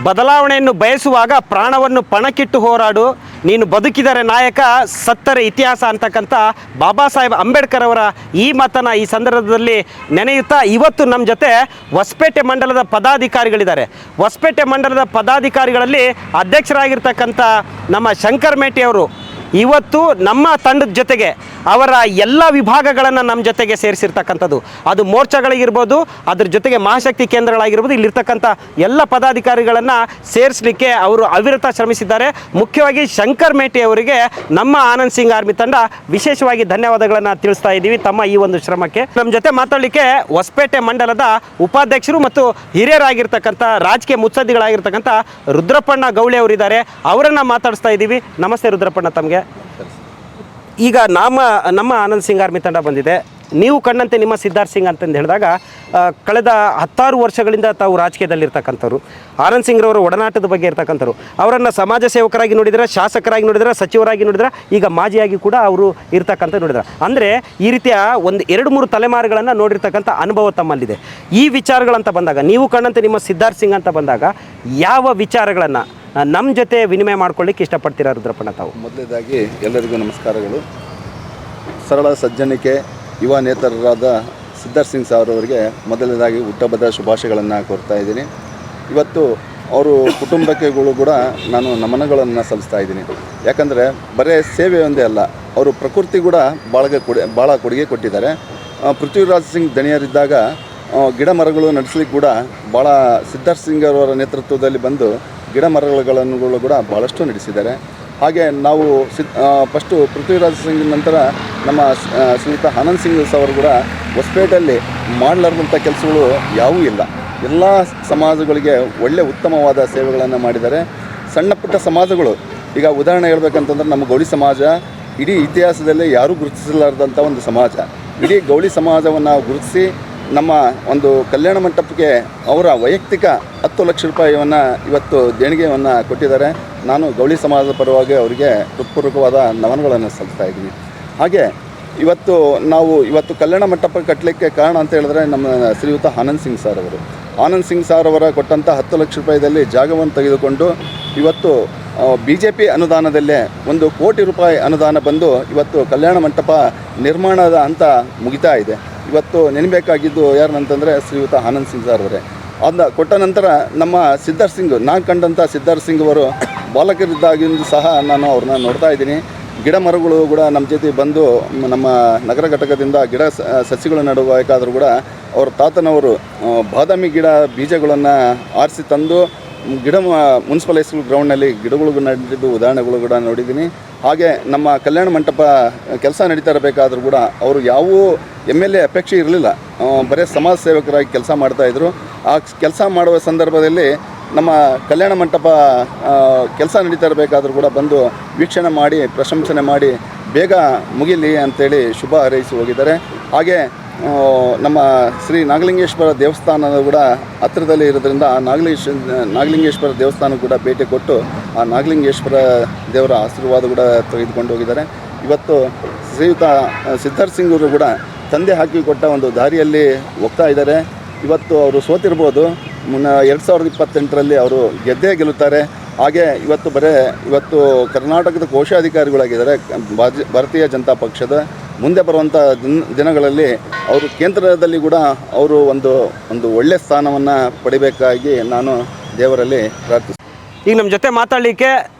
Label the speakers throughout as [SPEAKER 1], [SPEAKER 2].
[SPEAKER 1] ಬದಲಾವಣೆಯನ್ನು ಬಯಸುವಾಗ ಪ್ರಾಣವನ್ನು ಪಣಕ್ಕಿಟ್ಟು ಹೋರಾಡು, ನೀನು ಬದುಕಿದರೆ ನಾಯಕ, ಸತ್ತರೆ ಇತಿಹಾಸ ಅಂತಕ್ಕಂಥ ಬಾಬಾ ಸಾಹೇಬ್ ಅಂಬೇಡ್ಕರ್ ಅವರ ಈ ಮಾತನ್ನು ಈ ಸಂದರ್ಭದಲ್ಲಿ ನೆನೆಯುತ್ತಾ ಇವತ್ತು ನಮ್ಮ ಜೊತೆ ಹೊಸಪೇಟೆ ಮಂಡಲದ ಪದಾಧಿಕಾರಿಗಳಿದ್ದಾರೆ. ಹೊಸಪೇಟೆ ಮಂಡಲದ ಪದಾಧಿಕಾರಿಗಳಲ್ಲಿ ಅಧ್ಯಕ್ಷರಾಗಿರ್ತಕ್ಕಂಥ ನಮ್ಮ ಶಂಕರ್ ಮೇಟಿ ಅವರು ಇವತ್ತು ನಮ್ಮ ತಂಡದ ಜೊತೆಗೆ ಅವರ ಎಲ್ಲ ವಿಭಾಗಗಳನ್ನು ನಮ್ಮ ಜೊತೆಗೆ ಸೇರಿಸಿರ್ತಕ್ಕಂಥದ್ದು, ಅದು ಮೋರ್ಚಾಗಳಿಗಿರ್ಬೋದು, ಅದ್ರ ಜೊತೆಗೆ ಮಹಾಶಕ್ತಿ ಕೇಂದ್ರಗಳಾಗಿರ್ಬೋದು, ಇಲ್ಲಿರ್ತಕ್ಕಂಥ ಎಲ್ಲ ಪದಾಧಿಕಾರಿಗಳನ್ನು ಸೇರಿಸಲಿಕ್ಕೆ ಅವರು ಅವಿರತ ಶ್ರಮಿಸಿದ್ದಾರೆ. ಮುಖ್ಯವಾಗಿ ಶಂಕರ್ ಮೇಟಿ ಅವರಿಗೆ ನಮ್ಮ ಆನಂದ್ ಸಿಂಗ್ ಆರ್ಮಿ ತಂಡ ವಿಶೇಷವಾಗಿ ಧನ್ಯವಾದಗಳನ್ನು ತಿಳಿಸ್ತಾ ಇದ್ದೀವಿ ತಮ್ಮ ಈ ಒಂದು ಶ್ರಮಕ್ಕೆ. ನಮ್ಮ ಜೊತೆ ಮಾತಾಡಲಿಕ್ಕೆ ಹೊಸಪೇಟೆ ಮಂಡಲದ ಉಪಾಧ್ಯಕ್ಷರು ಮತ್ತು ಹಿರಿಯರಾಗಿರ್ತಕ್ಕಂಥ ರಾಜಕೀಯ ಮುತ್ಸದ್ದಿಗಳಾಗಿರ್ತಕ್ಕಂಥ ರುದ್ರಪ್ಪಣ್ಣ ಗೌಳಿ ಅವರಿದ್ದಾರೆ. ಅವರನ್ನು ಮಾತಾಡಿಸ್ತಾ ಇದ್ದೀವಿ. ನಮಸ್ತೆ ರುದ್ರಪ್ಪಣ್ಣ ತಮಗೆ. ಈಗ ನಮ್ಮ ಆನಂದ್ ಸಿಂಗ್ ಆರ್ಮಿ ತಂಡ ಬಂದಿದೆ. ನೀವು ಕಂಡಂತೆ ನಿಮ್ಮ ಸಿದ್ಧಾರ್ಥ್ ಸಿಂಗ್ ಅಂತಂದು ಹೇಳಿದಾಗ ಕಳೆದ 10 ವರ್ಷಗಳಿಂದ ತಾವು ರಾಜಕೀಯದಲ್ಲಿರ್ತಕ್ಕಂಥವ್ರು, ಆನಂದ್ ಸಿಂಗ್ರವರ ಒಡನಾಟದ ಬಗ್ಗೆ ಇರ್ತಕ್ಕಂಥವ್ರು, ಅವರನ್ನು ಸಮಾಜ ಸೇವಕರಾಗಿ ನೋಡಿದ್ರೆ, ಶಾಸಕರಾಗಿ ನೋಡಿದ್ರೆ, ಸಚಿವರಾಗಿ ನೋಡಿದ್ರೆ, ಈಗ ಮಾಜಿಯಾಗಿ ಕೂಡ ಅವರು ಇರ್ತಕ್ಕಂಥ ನೋಡಿದ್ರೆ, ಅಂದರೆ ಈ ರೀತಿಯ ಒಂದು 2-3 ತಲೆಮಾರುಗಳನ್ನು ನೋಡಿರ್ತಕ್ಕಂಥ ಅನುಭವ ತಮ್ಮಲ್ಲಿದೆ. ಈ ವಿಚಾರಗಳಂತ ಬಂದಾಗ, ನೀವು ಕಂಡಂತೆ ನಿಮ್ಮ ಸಿದ್ಧಾರ್ಥ್ ಸಿಂಗ್ ಅಂತ ಬಂದಾಗ ಯಾವ ವಿಚಾರಗಳನ್ನು ನಮ್ಮ ಜೊತೆ ವಿನಿಮಯ ಮಾಡ್ಕೊಳ್ಳಿಕ್ಕೆ ಇಷ್ಟಪಡ್ತೀರಾ ರುದ್ರಪ್ಪಣ್ಣ ತಾವು?
[SPEAKER 2] ಮೊದಲನೇದಾಗಿ ಎಲ್ಲರಿಗೂ ನಮಸ್ಕಾರಗಳು. ಸರಳ ಸಜ್ಜನಿಕೆ ಯುವ ನೇತರರಾದ ಸಿದ್ಧಾರ್ಥ್ ಸಿಂಗ್ ಸಾರ್ ಅವರಿಗೆ ಮೊದಲನೇದಾಗಿ ಹುಟ್ಟುಹಬ್ಬದ ಶುಭಾಶಯಗಳನ್ನು ಕೋರ್ತಾ ಇದ್ದೀನಿ. ಇವತ್ತು ಅವರು ಕುಟುಂಬಕ್ಕೆಗಳು ಕೂಡ ನಾನು ನಮನಗಳನ್ನು ಸಲ್ಲಿಸ್ತಾ ಇದ್ದೀನಿ. ಯಾಕಂದರೆ ಬರೀ ಸೇವೆ ಒಂದೇ ಅಲ್ಲ, ಅವರು ಪ್ರಕೃತಿ ಕೂಡ ಭಾಳ ಕೊಡುಗೆ ಕೊಟ್ಟಿದ್ದಾರೆ. ಪೃಥ್ವಿರಾಜ್ ಸಿಂಗ್ ದಣಿಯರಿದ್ದಾಗ ಗಿಡ ಮರಗಳು ನಡೆಸಲಿಕ್ಕೆ ಕೂಡ ಭಾಳ ಸಿದ್ಧಾರ್ಥ್ ಸಿಂಗ್ ಅವರ ನೇತೃತ್ವದಲ್ಲಿ ಬಂದು ಗಿಡ ಮರಗಳನ್ನು ಕೂಡ ಭಾಳಷ್ಟು ನಡೆಸಿದ್ದಾರೆ. ಹಾಗೆ ನಾವು ಫಸ್ಟು ಪೃಥ್ವಿರಾಜ್ ಸಿಂಗ್ ನಂತರ ನಮ್ಮ ಶ್ರೀಯುತ ಆನಂದ್ ಸಿಂಗ್ ಅವರು ಕೂಡ ಹೊಸಪೇಟೆಯಲ್ಲಿ ಮಾಡಲಾರ್ದಂಥ ಕೆಲಸಗಳು ಯಾವೂ ಇಲ್ಲ. ಎಲ್ಲ ಸಮಾಜಗಳಿಗೆ ಒಳ್ಳೆಯ ಉತ್ತಮವಾದ ಸೇವೆಗಳನ್ನು ಮಾಡಿದ್ದಾರೆ. ಸಣ್ಣ ಪುಟ್ಟ ಸಮಾಜಗಳು, ಈಗ ಉದಾಹರಣೆ ಹೇಳ್ಬೇಕಂತಂದ್ರೆ ನಮ್ಮ ಗೌಳಿ ಸಮಾಜ ಇಡೀ ಇತಿಹಾಸದಲ್ಲೇ ಯಾರೂ ಗುರುತಿಸಲಾರ್ದಂಥ ಒಂದು ಸಮಾಜ. ಇಡೀ ಗೌಳಿ ಸಮಾಜವನ್ನು ಗುರುತಿಸಿ ನಮ್ಮ ಒಂದು ಕಲ್ಯಾಣ ಮಂಟಪಕ್ಕೆ ಅವರ ವೈಯಕ್ತಿಕ 10 ಲಕ್ಷ ರೂಪಾಯಿಯನ್ನು ಇವತ್ತು ದೇಣಿಗೆಯನ್ನು ಕೊಟ್ಟಿದ್ದಾರೆ. ನಾನು ಗೌಳಿ ಸಮಾಜದ ಪರವಾಗಿ ಅವರಿಗೆ ಹೃತ್ಪೂರ್ವಕವಾದ ನಮನಗಳನ್ನು ಸಲ್ಲಿಸ್ತಾ ಇದ್ದೀನಿ. ಹಾಗೆ ಇವತ್ತು ಕಲ್ಯಾಣ ಮಂಟಪ ಕಟ್ಟಲಿಕ್ಕೆ ಕಾರಣ ಅಂತ ಹೇಳಿದ್ರೆ ನಮ್ಮ ಶ್ರೀಯುತ ಆನಂದ್ ಸಿಂಗ್ ಸಾರ್ ಅವರು. ಆನಂದ್ ಸಿಂಗ್ ಸಾರ್ ಅವರ ಕೊಟ್ಟಂಥ 10 ಲಕ್ಷ ರೂಪಾಯಿದಲ್ಲಿ ಜಾಗವನ್ನು ತೆಗೆದುಕೊಂಡು ಇವತ್ತು BJP ಅನುದಾನದಲ್ಲೇ 1 ಕೋಟಿ ರೂಪಾಯಿ ಅನುದಾನ ಬಂದು ಇವತ್ತು ಕಲ್ಯಾಣ ಮಂಟಪ ನಿರ್ಮಾಣದ ಹಂತ ಮುಗಿತಾ ಇದೆ. ಇವತ್ತು ನೆನಬೇಕಾಗಿದ್ದು ಯಾರನ್ನಂತಂದರೆ ಶ್ರೀಯುತ ಆನಂದ್ ಸಿಂಗ್ ಸಾರ್ ಅವರೇ. ಅದನ್ನ ಕೊಟ್ಟ ನಂತರ ನಮ್ಮ ಸಿದ್ಧಾರ್ಥ್ ಸಿಂಗ್, ನಾನು ಕಂಡಂಥ ಸಿದ್ಧಾರ್ಥ್ ಸಿಂಗ್ ಅವರು ಬಾಲಕರಿದ್ದಾಗಿಂದ ಸಹ ನಾನು ಅವ್ರನ್ನ ನೋಡ್ತಾ ಇದ್ದೀನಿ. ಗಿಡ ಮರಗಳು ಕೂಡ ನಮ್ಮ ಜೊತೆ ಬಂದು ನಮ್ಮ ನಗರ ಘಟಕದಿಂದ ಸಸಿಗಳು ನೆಡಬೇಕಾದರೂ ಕೂಡ ಅವ್ರ ತಾತನವರು ಬಾದಾಮಿ ಗಿಡ ಬೀಜಗಳನ್ನು ಆರಿಸಿ ತಂದು ಮುನ್ಸಿಪಲ್ ಹೈಸ್ಕೂಲ್ ಗ್ರೌಂಡ್ನಲ್ಲಿ ಗಿಡಗಳು ನಡೆದಿದ್ದು ಉದಾಹರಣೆಗಳು ಕೂಡ ನೋಡಿದ್ದೀನಿ. ಹಾಗೆ ನಮ್ಮ ಕಲ್ಯಾಣ ಮಂಟಪ ಕೆಲಸ ನಡೀತಾ ಇರಬೇಕಾದ್ರೂ ಕೂಡ ಅವರು ಯಾವ MLA ಅಪೇಕ್ಷೆ ಇರಲಿಲ್ಲ, ಬರೀ ಸಮಾಜ ಸೇವಕರಾಗಿ ಕೆಲಸ ಮಾಡ್ತಾಯಿದ್ರು. ಆ ಕೆಲಸ ಮಾಡುವ ಸಂದರ್ಭದಲ್ಲಿ ನಮ್ಮ ಕಲ್ಯಾಣ ಮಂಟಪ ಕೆಲಸ ನಡೀತಾ ಇರಬೇಕಾದ್ರೂ ಕೂಡ ಬಂದು ವೀಕ್ಷಣೆ ಮಾಡಿ ಪ್ರಶಂಸನೆ ಮಾಡಿ ಬೇಗ ಮುಗಿಲಿ ಅಂಥೇಳಿ ಶುಭ ಹಾರೈಸಿ ಹೋಗಿದ್ದಾರೆ. ಹಾಗೆ ನಮ್ಮ ಶ್ರೀ ನಾಗಲಿಂಗೇಶ್ವರ ದೇವಸ್ಥಾನದ ಕೂಡ ಹತ್ತಿರದಲ್ಲಿ ಇರೋದ್ರಿಂದ ಆ ನಾಗಲಿಂಗೇಶ್ವರ ದೇವಸ್ಥಾನ ಕೂಡ ಭೇಟಿ ಕೊಟ್ಟು ಆ ನಾಗಲಿಂಗೇಶ್ವರ ದೇವರ ಆಶೀರ್ವಾದ ಕೂಡ ತೆಗೆದುಕೊಂಡು ಹೋಗಿದ್ದಾರೆ. ಇವತ್ತು ಶ್ರೀಯುತ ಸಿದ್ಧಾರ್ಥ್ ಸಿಂಗ್ ಅವರು ಕೂಡ ತಂದೆ ಹಾಕಿ ಕೊಟ್ಟ ಒಂದು ದಾರಿಯಲ್ಲಿ ಹೋಗ್ತಾ ಇದ್ದಾರೆ. ಇವತ್ತು ಅವರು ಸೋತಿರ್ಬೋದು, 2028ರಲ್ಲಿ ಅವರು ಗೆಲ್ಲುತ್ತಾರೆ. ಹಾಗೆ ಇವತ್ತು ಕರ್ನಾಟಕದ ಕೋಶಾಧಿಕಾರಿಗಳಾಗಿದ್ದಾರೆ ಭಾರತೀಯ ಜನತಾ ಪಕ್ಷದ. ಮುಂದೆ ಬರುವಂಥ ದಿನಗಳಲ್ಲಿ ಅವರು ಕೇಂದ್ರದಲ್ಲಿ ಕೂಡ ಅವರು ಒಂದು ಒಳ್ಳೆಯ ಸ್ಥಾನವನ್ನು ಪಡಿಬೇಕಾಗಿ ನಾನು ದೇವರಲ್ಲಿ ಪ್ರಾರ್ಥಿಸ್ತೀನಿ.
[SPEAKER 1] ಈಗ ನಮ್ಮ ಜೊತೆ ಮಾತಾಡಲಿಕ್ಕೆ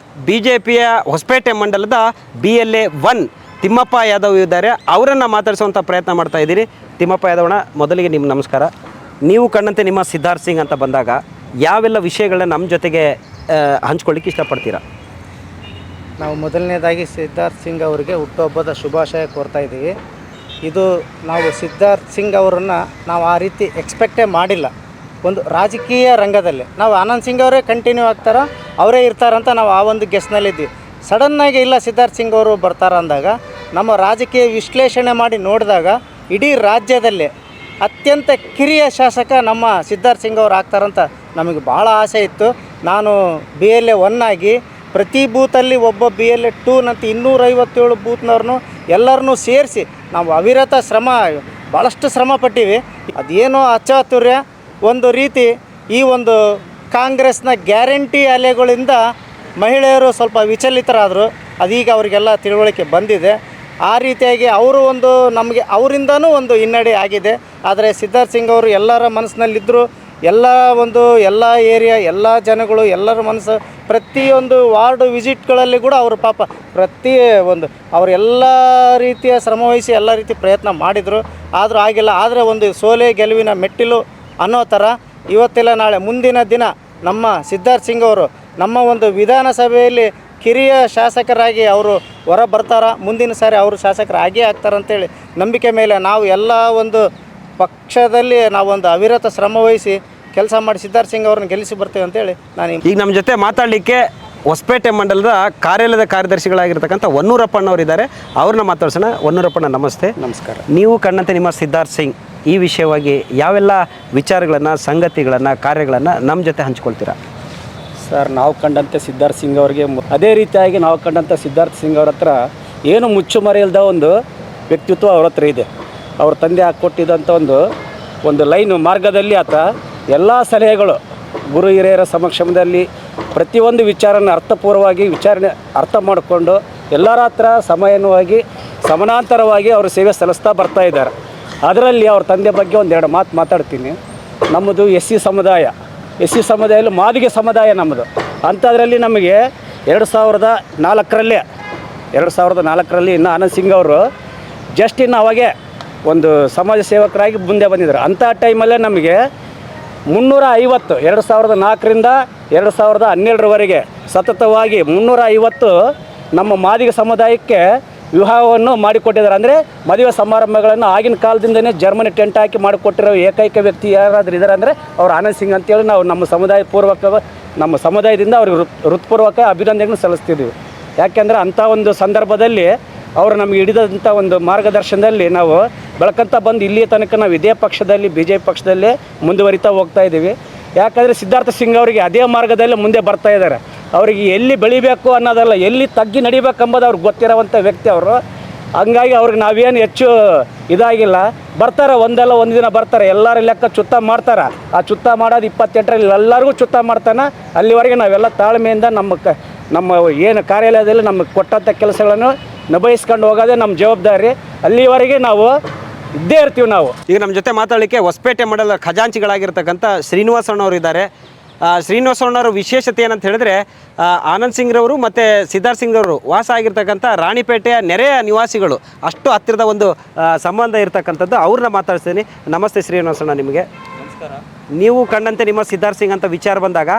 [SPEAKER 1] BJPಯ ಹೊಸಪೇಟೆ ಮಂಡಲದ BLA 1 ತಿಮ್ಮಪ್ಪ ಯಾದವ್ ಇದ್ದಾರೆ. ಅವರನ್ನು ಮಾತಾಡಿಸುವಂಥ ಪ್ರಯತ್ನ ಮಾಡ್ತಾ ಇದ್ದೀರಿ. ತಿಮ್ಮಪ್ಪ ಯಾದವಣ್ಣ, ಮೊದಲಿಗೆ ನಿಮ್ಮ ನಮಸ್ಕಾರ. ನೀವು ಕಂಡಂತೆ ನಿಮ್ಮ ಸಿದ್ಧಾರ್ಥ್ ಸಿಂಗ್ ಅಂತ ಬಂದಾಗ ಯಾವೆಲ್ಲ ವಿಷಯಗಳನ್ನ ನಮ್ಮ ಜೊತೆಗೆ ಹಂಚ್ಕೊಳ್ಳಿಕ್ಕೆ ಇಷ್ಟಪಡ್ತೀರಾ?
[SPEAKER 3] ನಾವು ಮೊದಲನೇದಾಗಿ ಸಿದ್ಧಾರ್ಥ್ ಸಿಂಗ್ ಅವರಿಗೆ ಹುಟ್ಟುಹಬ್ಬದ ಶುಭಾಶಯ ಕೋರ್ತಾ ಇದ್ದೀವಿ. ಇದು ನಾವು ಸಿದ್ಧಾರ್ಥ್ ಸಿಂಗ್ ಅವರನ್ನು ನಾವು ಆ ರೀತಿ ಎಕ್ಸ್ಪೆಕ್ಟೇ ಮಾಡಿಲ್ಲ. ಒಂದು ರಾಜಕೀಯ ರಂಗದಲ್ಲಿ ನಾವು ಆನಂದ್ ಸಿಂಗ್ ಅವರೇ ಕಂಟಿನ್ಯೂ ಆಗ್ತಾರೋ ಅವರೇ ಇರ್ತಾರಂತ ನಾವು ಆ ಒಂದು ಗೆಸ್ನಲ್ಲಿದ್ವಿ. ಸಡನ್ನಾಗಿ ಇಲ್ಲ ಸಿದ್ಧಾರ್ಥ್ ಸಿಂಗ್ ಅವರು ಬರ್ತಾರ ಅಂದಾಗ ನಮ್ಮ ರಾಜಕೀಯ ವಿಶ್ಲೇಷಣೆ ಮಾಡಿ ನೋಡಿದಾಗ ಇಡೀ ರಾಜ್ಯದಲ್ಲೇ ಅತ್ಯಂತ ಕಿರಿಯ ಶಾಸಕ ನಮ್ಮ ಸಿದ್ಧಾರ್ಥ್ ಸಿಂಗ್ ಅವರು ಆಗ್ತಾರಂತ ನಮಗೆ ಭಾಳ ಆಸೆ ಇತ್ತು. ನಾನು BLA 1 ಆಗಿ ಪ್ರತಿ ಬೂತಲ್ಲಿ ಒಬ್ಬ BLA 2 ನಂತ 257 ಬೂತ್ನವ್ರನ್ನೂ ಎಲ್ಲರನ್ನೂ ಸೇರಿಸಿ ನಾವು ಅವಿರತ ಭಾಳಷ್ಟು ಶ್ರಮ ಪಟ್ಟಿವಿ. ಅದೇನೋ ಅಚಾತುರ್ಯ ಒಂದು ರೀತಿ ಈ ಒಂದು ಕಾಂಗ್ರೆಸ್ನ ಗ್ಯಾರಂಟಿ ಅಲೆಗಳಿಂದ ಮಹಿಳೆಯರು ಸ್ವಲ್ಪ ವಿಚಲಿತರಾದರು. ಅದೀಗ ಅವರಿಗೆಲ್ಲ ತಿಳುವಳಿಕೆ ಬಂದಿದೆ. ಆ ರೀತಿಯಾಗಿ ಅವರು ಒಂದು ನಮಗೆ ಅವರಿಂದನೂ ಒಂದು ಹಿನ್ನಡೆ ಆಗಿದೆ. ಆದರೆ ಸಿದ್ಧಾರ್ಥ ಸಿಂಗ್ ಅವರು ಎಲ್ಲರ ಮನಸ್ಸಿನಲ್ಲಿದ್ದರು. ಎಲ್ಲ ಏರಿಯಾ, ಎಲ್ಲ ಜನಗಳು, ಎಲ್ಲರ ಮನಸ್ಸು, ಪ್ರತಿಯೊಂದು ವಾರ್ಡ್ ವಿಸಿಟ್ಗಳಲ್ಲಿ ಕೂಡ ಅವರು ಪಾಪ ಅವರು ಎಲ್ಲ ರೀತಿಯ ಶ್ರಮವಹಿಸಿ ಎಲ್ಲ ರೀತಿ ಪ್ರಯತ್ನ ಮಾಡಿದರು. ಆದರೂ ಆಗಿಲ್ಲ. ಆದರೆ ಒಂದು ಸೋಲೆ ಗೆಲುವಿನ ಮೆಟ್ಟಿಲು ಅನ್ನೋ ಥರ ಇವತ್ತಿಲ್ಲ ನಾಳೆ ಮುಂದಿನ ದಿನ ನಮ್ಮ ಸಿದ್ಧಾರ್ಥ ಸಿಂಗ್ ಅವರು ನಮ್ಮ ಒಂದು ವಿಧಾನಸಭೆಯಲ್ಲಿ ಕಿರಿಯ ಶಾಸಕರಾಗಿ ಅವರು ಹೊರ ಬರ್ತಾರ. ಮುಂದಿನ ಸಾರಿ ಅವರು ಶಾಸಕರಾಗೇ ಆಗ್ತಾರಂತೇಳಿ ನಂಬಿಕೆ ಮೇಲೆ ನಾವು ಎಲ್ಲ ಒಂದು ಪಕ್ಷದಲ್ಲಿ ನಾವೊಂದು ಅವಿರತ ಶ್ರಮವಹಿಸಿ ಕೆಲಸ ಮಾಡಿ ಸಿದ್ಧಾರ್ಥ ಸಿಂಗ್ ಅವ್ರನ್ನ ಗೆಲ್ಲಿಸಿ ಬರ್ತೇವೆ ಅಂತೇಳಿ ನಾನು
[SPEAKER 1] ಈಗ ನಮ್ಮ ಜೊತೆ ಮಾತಾಡಲಿಕ್ಕೆ ಹೊಸಪೇಟೆ ಮಂಡಲದ ಕಾರ್ಯಾಲಯದ ಕಾರ್ಯದರ್ಶಿಗಳಾಗಿರ್ತಕ್ಕಂಥ ಹೊನ್ನೂರಪ್ಪನವರಿದ್ದಾರೆ. ಅವ್ರನ್ನ ಮಾತಾಡ್ಸೋಣ. ಹೊನ್ನೂರಪ್ಪಣ್ಣ ನಮಸ್ತೆ.
[SPEAKER 3] ನಮಸ್ಕಾರ.
[SPEAKER 1] ನೀವು ಕಂಡಂತೆ ನಿಮ್ಮ ಸಿದ್ಧಾರ್ಥ ಸಿಂಗ್ ಈ ವಿಷಯವಾಗಿ ಯಾವೆಲ್ಲ ವಿಚಾರಗಳನ್ನು, ಸಂಗತಿಗಳನ್ನು, ಕಾರ್ಯಗಳನ್ನು ನಮ್ಮ ಜೊತೆ ಹಂಚ್ಕೊಳ್ತೀರಾ?
[SPEAKER 4] ಸರ್, ನಾವು ಕಂಡಂತೆ ಸಿದ್ಧಾರ್ಥ ಸಿಂಗ್ ಅವರಿಗೆ ಅದೇ ರೀತಿಯಾಗಿ ನಾವು ಕಂಡಂಥ ಸಿದ್ಧಾರ್ಥ ಸಿಂಗ್ ಅವ್ರ ಹತ್ರ ಏನು ಮುಚ್ಚುಮರೆಯಿಲ್ಲದ ಒಂದು ವ್ಯಕ್ತಿತ್ವ ಅವ್ರ ಹತ್ರ ಇದೆ. ಅವ್ರ ತಂದೆ ಹಾಕ್ಕೊಟ್ಟಿದ್ದಂಥ ಒಂದು ಲೈನು ಮಾರ್ಗದಲ್ಲಿ ಆತ ಎಲ್ಲ ಸಲಹೆಗಳು ಗುರು ಹಿರಿಯರ ಸಮಕ್ಷಮದಲ್ಲಿ ಪ್ರತಿಯೊಂದು ವಿಚಾರನ ಅರ್ಥಪೂರ್ವವಾಗಿ ಅರ್ಥ ಮಾಡಿಕೊಂಡು ಎಲ್ಲರ ಹತ್ರ ಸಮಯವಾಗಿ ಸಮಾನಾಂತರವಾಗಿ ಅವರು ಸೇವೆ ಸಲ್ಲಿಸ್ತಾ ಬರ್ತಾ ಇದ್ದಾರೆ. ಅದರಲ್ಲಿ ಅವ್ರ ತಂದೆ ಬಗ್ಗೆ ಒಂದೆರಡು ಮಾತಾಡ್ತೀನಿ. ನಮ್ಮದು ಎಸ್ ಸಿ ಸಮುದಾಯದಲ್ಲಿ ಮಾದಿಗೆ ಸಮುದಾಯ ನಮ್ಮದು. ಅಂಥದ್ರಲ್ಲಿ ನಮಗೆ 2004ರಲ್ಲಿ ಇನ್ನು ಆನಂದ್ ಸಿಂಗ್ ಅವರು ಜಸ್ಟ್ ಇನ್ನು ಅವಾಗೆ ಒಂದು ಸಮಾಜ ಸೇವಕರಾಗಿ ಮುಂದೆ ಬಂದಿದ್ದಾರೆ. ಅಂಥ ಟೈಮಲ್ಲೇ ನಮಗೆ 350 2004ರಿಂದ 2012ರವರೆಗೆ ಸತತವಾಗಿ 350 ನಮ್ಮ ಮಾದಿಗ ಸಮುದಾಯಕ್ಕೆ ವಿವಾಹವನ್ನು ಮಾಡಿಕೊಟ್ಟಿದ್ದಾರೆ. ಅಂದರೆ ಮದುವೆ ಸಮಾರಂಭಗಳನ್ನು ಆಗಿನ ಕಾಲದಿಂದನೇ ಜರ್ಮನಿ ಟೆಂಟ್ ಹಾಕಿ ಮಾಡಿಕೊಟ್ಟಿರೋ ಏಕೈಕ ವ್ಯಕ್ತಿ ಯಾರಾದರೂ ಇದ್ದಾರೆ ಅಂದರೆ ಅವ್ರು ಆನಂದ್ ಸಿಂಗ್ ಅಂತೇಳಿ ನಾವು ನಮ್ಮ ಸಮುದಾಯದಿಂದ ಅವ್ರಿಗೆ ಹೃತ್ಪೂರ್ವಕ ಅಭಿನಂದನೆಗಳನ್ನು ಸಲ್ಲಿಸ್ತಿದ್ದೀವಿ. ಯಾಕೆಂದರೆ ಅಂಥ ಒಂದು ಸಂದರ್ಭದಲ್ಲಿ ಅವರು ನಮಗೆ ಹಿಡಿದಂಥ ಒಂದು ಮಾರ್ಗದರ್ಶನದಲ್ಲಿ ನಾವು ಬೆಳಕಂತ ಬಂದು ಇಲ್ಲಿಯ ತನಕ ನಾವು ಇದೇ ಪಕ್ಷದಲ್ಲಿ BJP ಪಕ್ಷದಲ್ಲೇ ಮುಂದುವರಿತಾ ಹೋಗ್ತಾ ಇದ್ದೀವಿ. ಯಾಕಂದರೆ ಸಿದ್ಧಾರ್ಥ ಸಿಂಗ್ ಅವರಿಗೆ ಅದೇ ಮಾರ್ಗದಲ್ಲಿ ಮುಂದೆ ಬರ್ತಾ ಇದ್ದಾರೆ. ಅವರಿಗೆ ಎಲ್ಲಿ ಬೆಳಿಬೇಕು ಅನ್ನೋದಲ್ಲ, ಎಲ್ಲಿ ತಗ್ಗಿ ನಡಿಬೇಕೆಂಬುದು ಅವ್ರಿಗೆ ಗೊತ್ತಿರೋವಂಥ ವ್ಯಕ್ತಿ ಅವರು. ಹಂಗಾಗಿ ಅವ್ರಿಗೆ ನಾವೇನು ಹೆಚ್ಚು ಇದಾಗಿಲ್ಲ. ಬರ್ತಾರೆ, ಒಂದಲ್ಲ ಒಂದು ದಿನ ಬರ್ತಾರೆ. ಎಲ್ಲರ ಲೆಕ್ಕ ಚುತ್ತ ಮಾಡ್ತಾರೆ. ಆ ಚುತ್ತ ಮಾಡೋದು 28ರಲ್ಲಿ ಎಲ್ಲರಿಗೂ ಚುತ್ತ ಮಾಡ್ತಾನೆ. ಅಲ್ಲಿವರೆಗೆ ನಾವೆಲ್ಲ ತಾಳ್ಮೆಯಿಂದ ನಮ್ಮ ಏನು ಕಾರ್ಯಾಲಯದಲ್ಲಿ ನಮಗೆ ಕೊಟ್ಟಂಥ ಕೆಲಸಗಳನ್ನು ನಿಭಾಯಿಸ್ಕೊಂಡು ಹೋಗೋದೇ ನಮ್ಮ ಜವಾಬ್ದಾರಿ. ಅಲ್ಲಿವರೆಗೆ ನಾವು ಇದ್ದೇ ಇರ್ತೀವಿ ನಾವು.
[SPEAKER 1] ಈಗ ನಮ್ಮ ಜೊತೆ ಮಾತಾಡಲಿಕ್ಕೆ ಹೊಸಪೇಟೆ ಮಂಡಲದ ಖಜಾಂಚಿಗಳಾಗಿರ್ತಕ್ಕಂಥ ಶ್ರೀನಿವಾಸಣ್ಣವರು ಇದ್ದಾರೆ. ಶ್ರೀನಿವಾಸಣ್ಣವ್ರ ವಿಶೇಷತೆ ಏನಂತ ಹೇಳಿದ್ರೆ, ಆನಂದ್ ಸಿಂಗ್ರವರು ಮತ್ತು ಸಿದ್ಧಾರ್ಥ ಸಿಂಗ್ರವರು ವಾಸ ಆಗಿರ್ತಕ್ಕಂಥ ರಾಣಿಪೇಟೆಯ ನೆರೆಯ ನಿವಾಸಿಗಳು. ಅಷ್ಟು ಹತ್ತಿರದ ಒಂದು ಸಂಬಂಧ ಇರತಕ್ಕಂಥದ್ದು. ಅವ್ರನ್ನ ಮಾತಾಡ್ತೀನಿ. ನಮಸ್ತೆ ಶ್ರೀನಿವಾಸಣ್ಣ, ನಿಮಗೆ
[SPEAKER 4] ನಮಸ್ಕಾರ.
[SPEAKER 1] ನೀವು ಕಂಡಂತೆ ನಿಮ್ಮ ಸಿದ್ಧಾರ್ಥ ಸಿಂಗ್ ಅಂತ ವಿಚಾರ ಬಂದಾಗ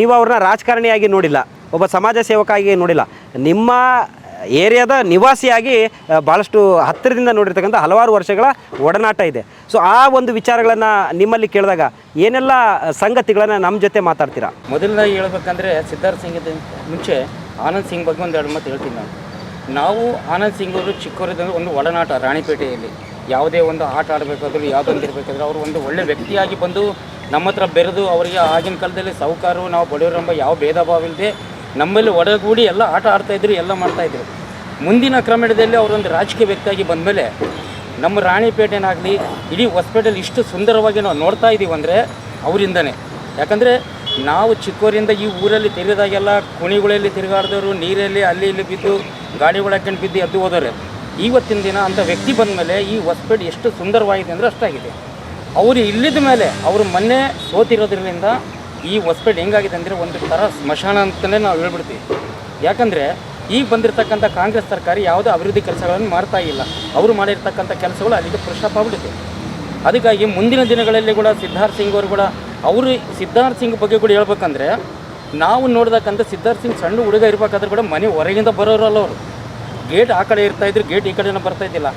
[SPEAKER 1] ನೀವು ಅವ್ರನ್ನ ರಾಜಕಾರಣಿಯಾಗಿ ನೋಡಿಲ್ಲ, ಒಬ್ಬ ಸಮಾಜ ಸೇವಕಾಗಿ ನೋಡಿಲ್ಲ, ನಿಮ್ಮ ಏರಿಯಾದ ನಿವಾಸಿಯಾಗಿ ಭಾಳಷ್ಟು ಹತ್ತಿರದಿಂದ ನೋಡಿರ್ತಕ್ಕಂಥ ಹಲವಾರು ವರ್ಷಗಳ ಒಡನಾಟ ಇದೆ. ಸೊ ಆ ಒಂದು ವಿಚಾರಗಳನ್ನು ನಿಮ್ಮಲ್ಲಿ ಕೇಳಿದಾಗ ಏನೆಲ್ಲ ಸಂಗತಿಗಳನ್ನು ನಮ್ಮ ಜೊತೆ ಮಾತಾಡ್ತೀರಾ?
[SPEAKER 4] ಮೊದಲನೇದಾಗಿ ಹೇಳ್ಬೇಕಂದ್ರೆ ಸಿದ್ಧಾರ್ಥ ಸಿಂಗ್ ಮುಂಚೆ ಆನಂದ್ ಸಿಂಗ್ ಬಗ್ಗೆ ಒಂದೆರಡು ಮಾತು ಹೇಳ್ತೀನಿ. ನಾವು ಆನಂದ್ ಸಿಂಗ್ ಅವರು ಚಿಕ್ಕವರಿದ್ದಂಗೆ ಒಂದು ಒಡನಾಟ ರಾಣಿಪೇಟೆಯಲ್ಲಿ ಯಾವುದೇ ಒಂದು ಆಟ ಆಡಬೇಕಾದ್ರೂ ಯಾವುದೊಂದು ಇರಬೇಕಾದ್ರೆ ಅವರು ಒಂದು ಒಳ್ಳೆ ವ್ಯಕ್ತಿಯಾಗಿ ಬಂದು ನಮ್ಮ ಹತ್ರ ಬೆರೆದು ಅವರಿಗೆ ಆಗಿನ ಕಾಲದಲ್ಲಿ ಸಾಹುಕಾರರು ನಾವು ಬಡವರೆಂಬ ಯಾವ ಭೇದ ಭಾವ ಇಲ್ಲದೆ ನಮ್ಮಲ್ಲಿ ಒಡಗೂಡಿ ಎಲ್ಲ ಆಟ ಆಡ್ತಾಯಿದ್ರು, ಎಲ್ಲ ಮಾಡ್ತಾಯಿದ್ರು. ಮುಂದಿನ ಕ್ರಮದಲ್ಲಿ ಅವರೊಂದು ರಾಜಕೀಯ ವ್ಯಕ್ತಿಯಾಗಿ ಬಂದಮೇಲೆ ನಮ್ಮ ರಾಣಿಪೇಟೆನಾಗಲಿ ಇಡೀ ಹೊಸಪೇಟೆಯಲ್ಲಿ ಇಷ್ಟು ಸುಂದರವಾಗಿ ನಾವು ನೋಡ್ತಾ ಇದ್ದೀವಿ ಅಂದರೆ ಅವರಿಂದನೇ. ಯಾಕಂದರೆ ನಾವು ಚಿಕ್ಕವರಿಂದ ಈ ಊರಲ್ಲಿ ತಿರುಗಿದಾಗೆಲ್ಲ ಕುಣಿಗಳಲ್ಲಿ ತಿರುಗಾಡಿದವರು, ನೀರಲ್ಲಿ ಅಲ್ಲಿ ಇಲ್ಲಿ ಬಿದ್ದು ಗಾಡಿಗಳು ಹಾಕೊಂಡು ಬಿದ್ದು ಎದ್ದು ಹೋದವ್ರೆ. ಇವತ್ತಿನ ದಿನ ಅಂಥ ವ್ಯಕ್ತಿ ಬಂದ ಮೇಲೆ ಈ ಹೊಸಪೇಟೆ ಎಷ್ಟು ಸುಂದರವಾಗಿದೆ ಅಂದರೆ ಅಷ್ಟಾಗಿದೆ. ಅವರು ಇಲ್ಲಿದ ಮೇಲೆ ಅವರು ಮೊನ್ನೆ ಸೋತಿರೋದ್ರಿಂದ ಈ ಹೊಸಪೇಟೆ ಹೆಂಗಾಗಿದೆ ಅಂದರೆ ಒಂದು ಥರ ಸ್ಮಶಾನ ಅಂತಲೇ ನಾವು ಹೇಳ್ಬಿಡ್ತೀವಿ. ಯಾಕಂದರೆ ಈಗ ಬಂದಿರತಕ್ಕಂಥ ಕಾಂಗ್ರೆಸ್ ಸರ್ಕಾರ ಯಾವುದೇ ಅಭಿವೃದ್ಧಿ ಕೆಲಸಗಳನ್ನು ಮಾಡ್ತಾ ಇಲ್ಲ. ಅವರು ಮಾಡಿರ್ತಕ್ಕಂಥ ಕೆಲಸಗಳು ಅಲ್ಲಿಗೆ ಪುರುಷಾಪ್ ಆಗ್ಬಿಡುತ್ತೆ. ಅದಕ್ಕಾಗಿ ಮುಂದಿನ ದಿನಗಳಲ್ಲಿ ಕೂಡ ಸಿದ್ಧಾರ್ಥ ಸಿಂಗ್ ಅವರು ಕೂಡ ಸಿದ್ಧಾರ್ಥ ಸಿಂಗ್ ಬಗ್ಗೆ ಕೂಡ ಹೇಳ್ಬೇಕಂದ್ರೆ, ನಾವು ನೋಡ್ದಕ್ಕಂಥ ಸಿದ್ಧಾರ್ಥ ಸಿಂಗ್ ಸಣ್ಣ ಹುಡುಗ ಇರಬೇಕಾದ್ರೂ ಕೂಡ ಮನೆ ಹೊರಗಿಂದ ಬರೋರಲ್ಲ ಅವರು. ಗೇಟ್ ಆ ಕಡೆ ಇರ್ತಾಯಿದ್ರು, ಗೇಟ್ ಈ ಕಡೆನೂ ಬರ್ತಾಯಿದ್ದಿಲ್ಲ.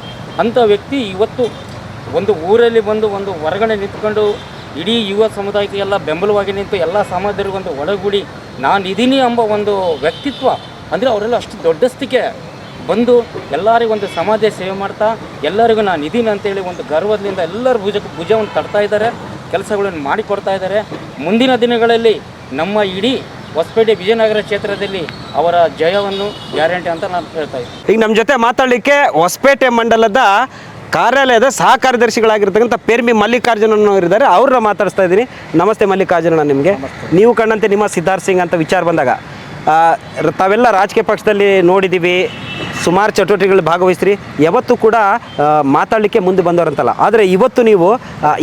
[SPEAKER 4] ಅಂಥ ವ್ಯಕ್ತಿ ಇವತ್ತು ಒಂದು ಊರಲ್ಲಿ ಬಂದು ಒಂದು ಹೊರಗಡೆ ನಿಂತ್ಕೊಂಡು ಇಡೀ ಯುವ ಸಮುದಾಯಕ್ಕೆ ಎಲ್ಲ ಬೆಂಬಲವಾಗಿ ನಿಂತು ಎಲ್ಲ ಸಮಾಜದವ್ರಿಗೆ ಒಂದು ಒಳಗೂಡಿ ನಾನಿದ್ದೀನಿ ಎಂಬ ಒಂದು ವ್ಯಕ್ತಿತ್ವ. ಅಂದರೆ ಅವರೆಲ್ಲ ಅಷ್ಟು ದೊಡ್ಡಸ್ತಿಕೆ ಬಂದು ಎಲ್ಲರಿಗೂ ಒಂದು ಸಮಾಜ ಸೇವೆ ಮಾಡ್ತಾ ಎಲ್ಲರಿಗೂ ನಾನು ಇದೀನಿ ಅಂತೇಳಿ ಒಂದು ಗರ್ವದಿಂದ ಎಲ್ಲರ ಭುಜವನ್ನು ತಡ್ತಾ ಇದ್ದಾರೆ, ಕೆಲಸಗಳನ್ನು ಮಾಡಿಕೊಡ್ತಾ ಇದ್ದಾರೆ. ಮುಂದಿನ ದಿನಗಳಲ್ಲಿ ನಮ್ಮ ಇಡೀ ಹೊಸಪೇಟೆ ವಿಜಯನಗರ ಕ್ಷೇತ್ರದಲ್ಲಿ ಅವರ ಜಯವನ್ನು ಗ್ಯಾರಂಟಿ ಅಂತ ನಾನು ಹೇಳ್ತಾ ಇದ್ದೀನಿ.
[SPEAKER 1] ಈಗ ನಮ್ಮ ಜೊತೆ ಮಾತಾಡಲಿಕ್ಕೆ ಹೊಸಪೇಟೆ ಮಂಡಲದ ಕಾರ್ಯಾಲಯದ ಸಹ ಕಾರ್ಯದರ್ಶಿಗಳಾಗಿರ್ತಕ್ಕಂಥ ಪೇರ್ಮಿ ಮಲ್ಲಿಕಾರ್ಜುನನ್ ಇದ್ದಾರೆ. ಅವ್ರನ್ನ ಮಾತಾಡಿಸ್ತಾ ಇದ್ದೀನಿ. ನಮಸ್ತೆ ಮಲ್ಲಿಕಾರ್ಜುನ, ನಿಮಗೆ ನೀವು ಕಂಡಂತೆ ನಿಮ್ಮ ಸಿದ್ಧಾರ್ಥ್ ಸಿಂಗ್ ಅಂತ ವಿಚಾರ ಬಂದಾಗ ತಾವೆಲ್ಲ ರಾಜಕೀಯ ಪಕ್ಷದಲ್ಲಿ ನೋಡಿದ್ದೀವಿ, ಸುಮಾರು ಚಟುವಟಿಕೆಗಳಲ್ಲಿ ಭಾಗವಹಿಸ್ರಿ, ಯಾವತ್ತೂ ಕೂಡ ಮಾತಾಡಲಿಕ್ಕೆ ಮುಂದೆ ಬಂದವರಂತಲ್ಲ. ಆದರೆ ಇವತ್ತು ನೀವು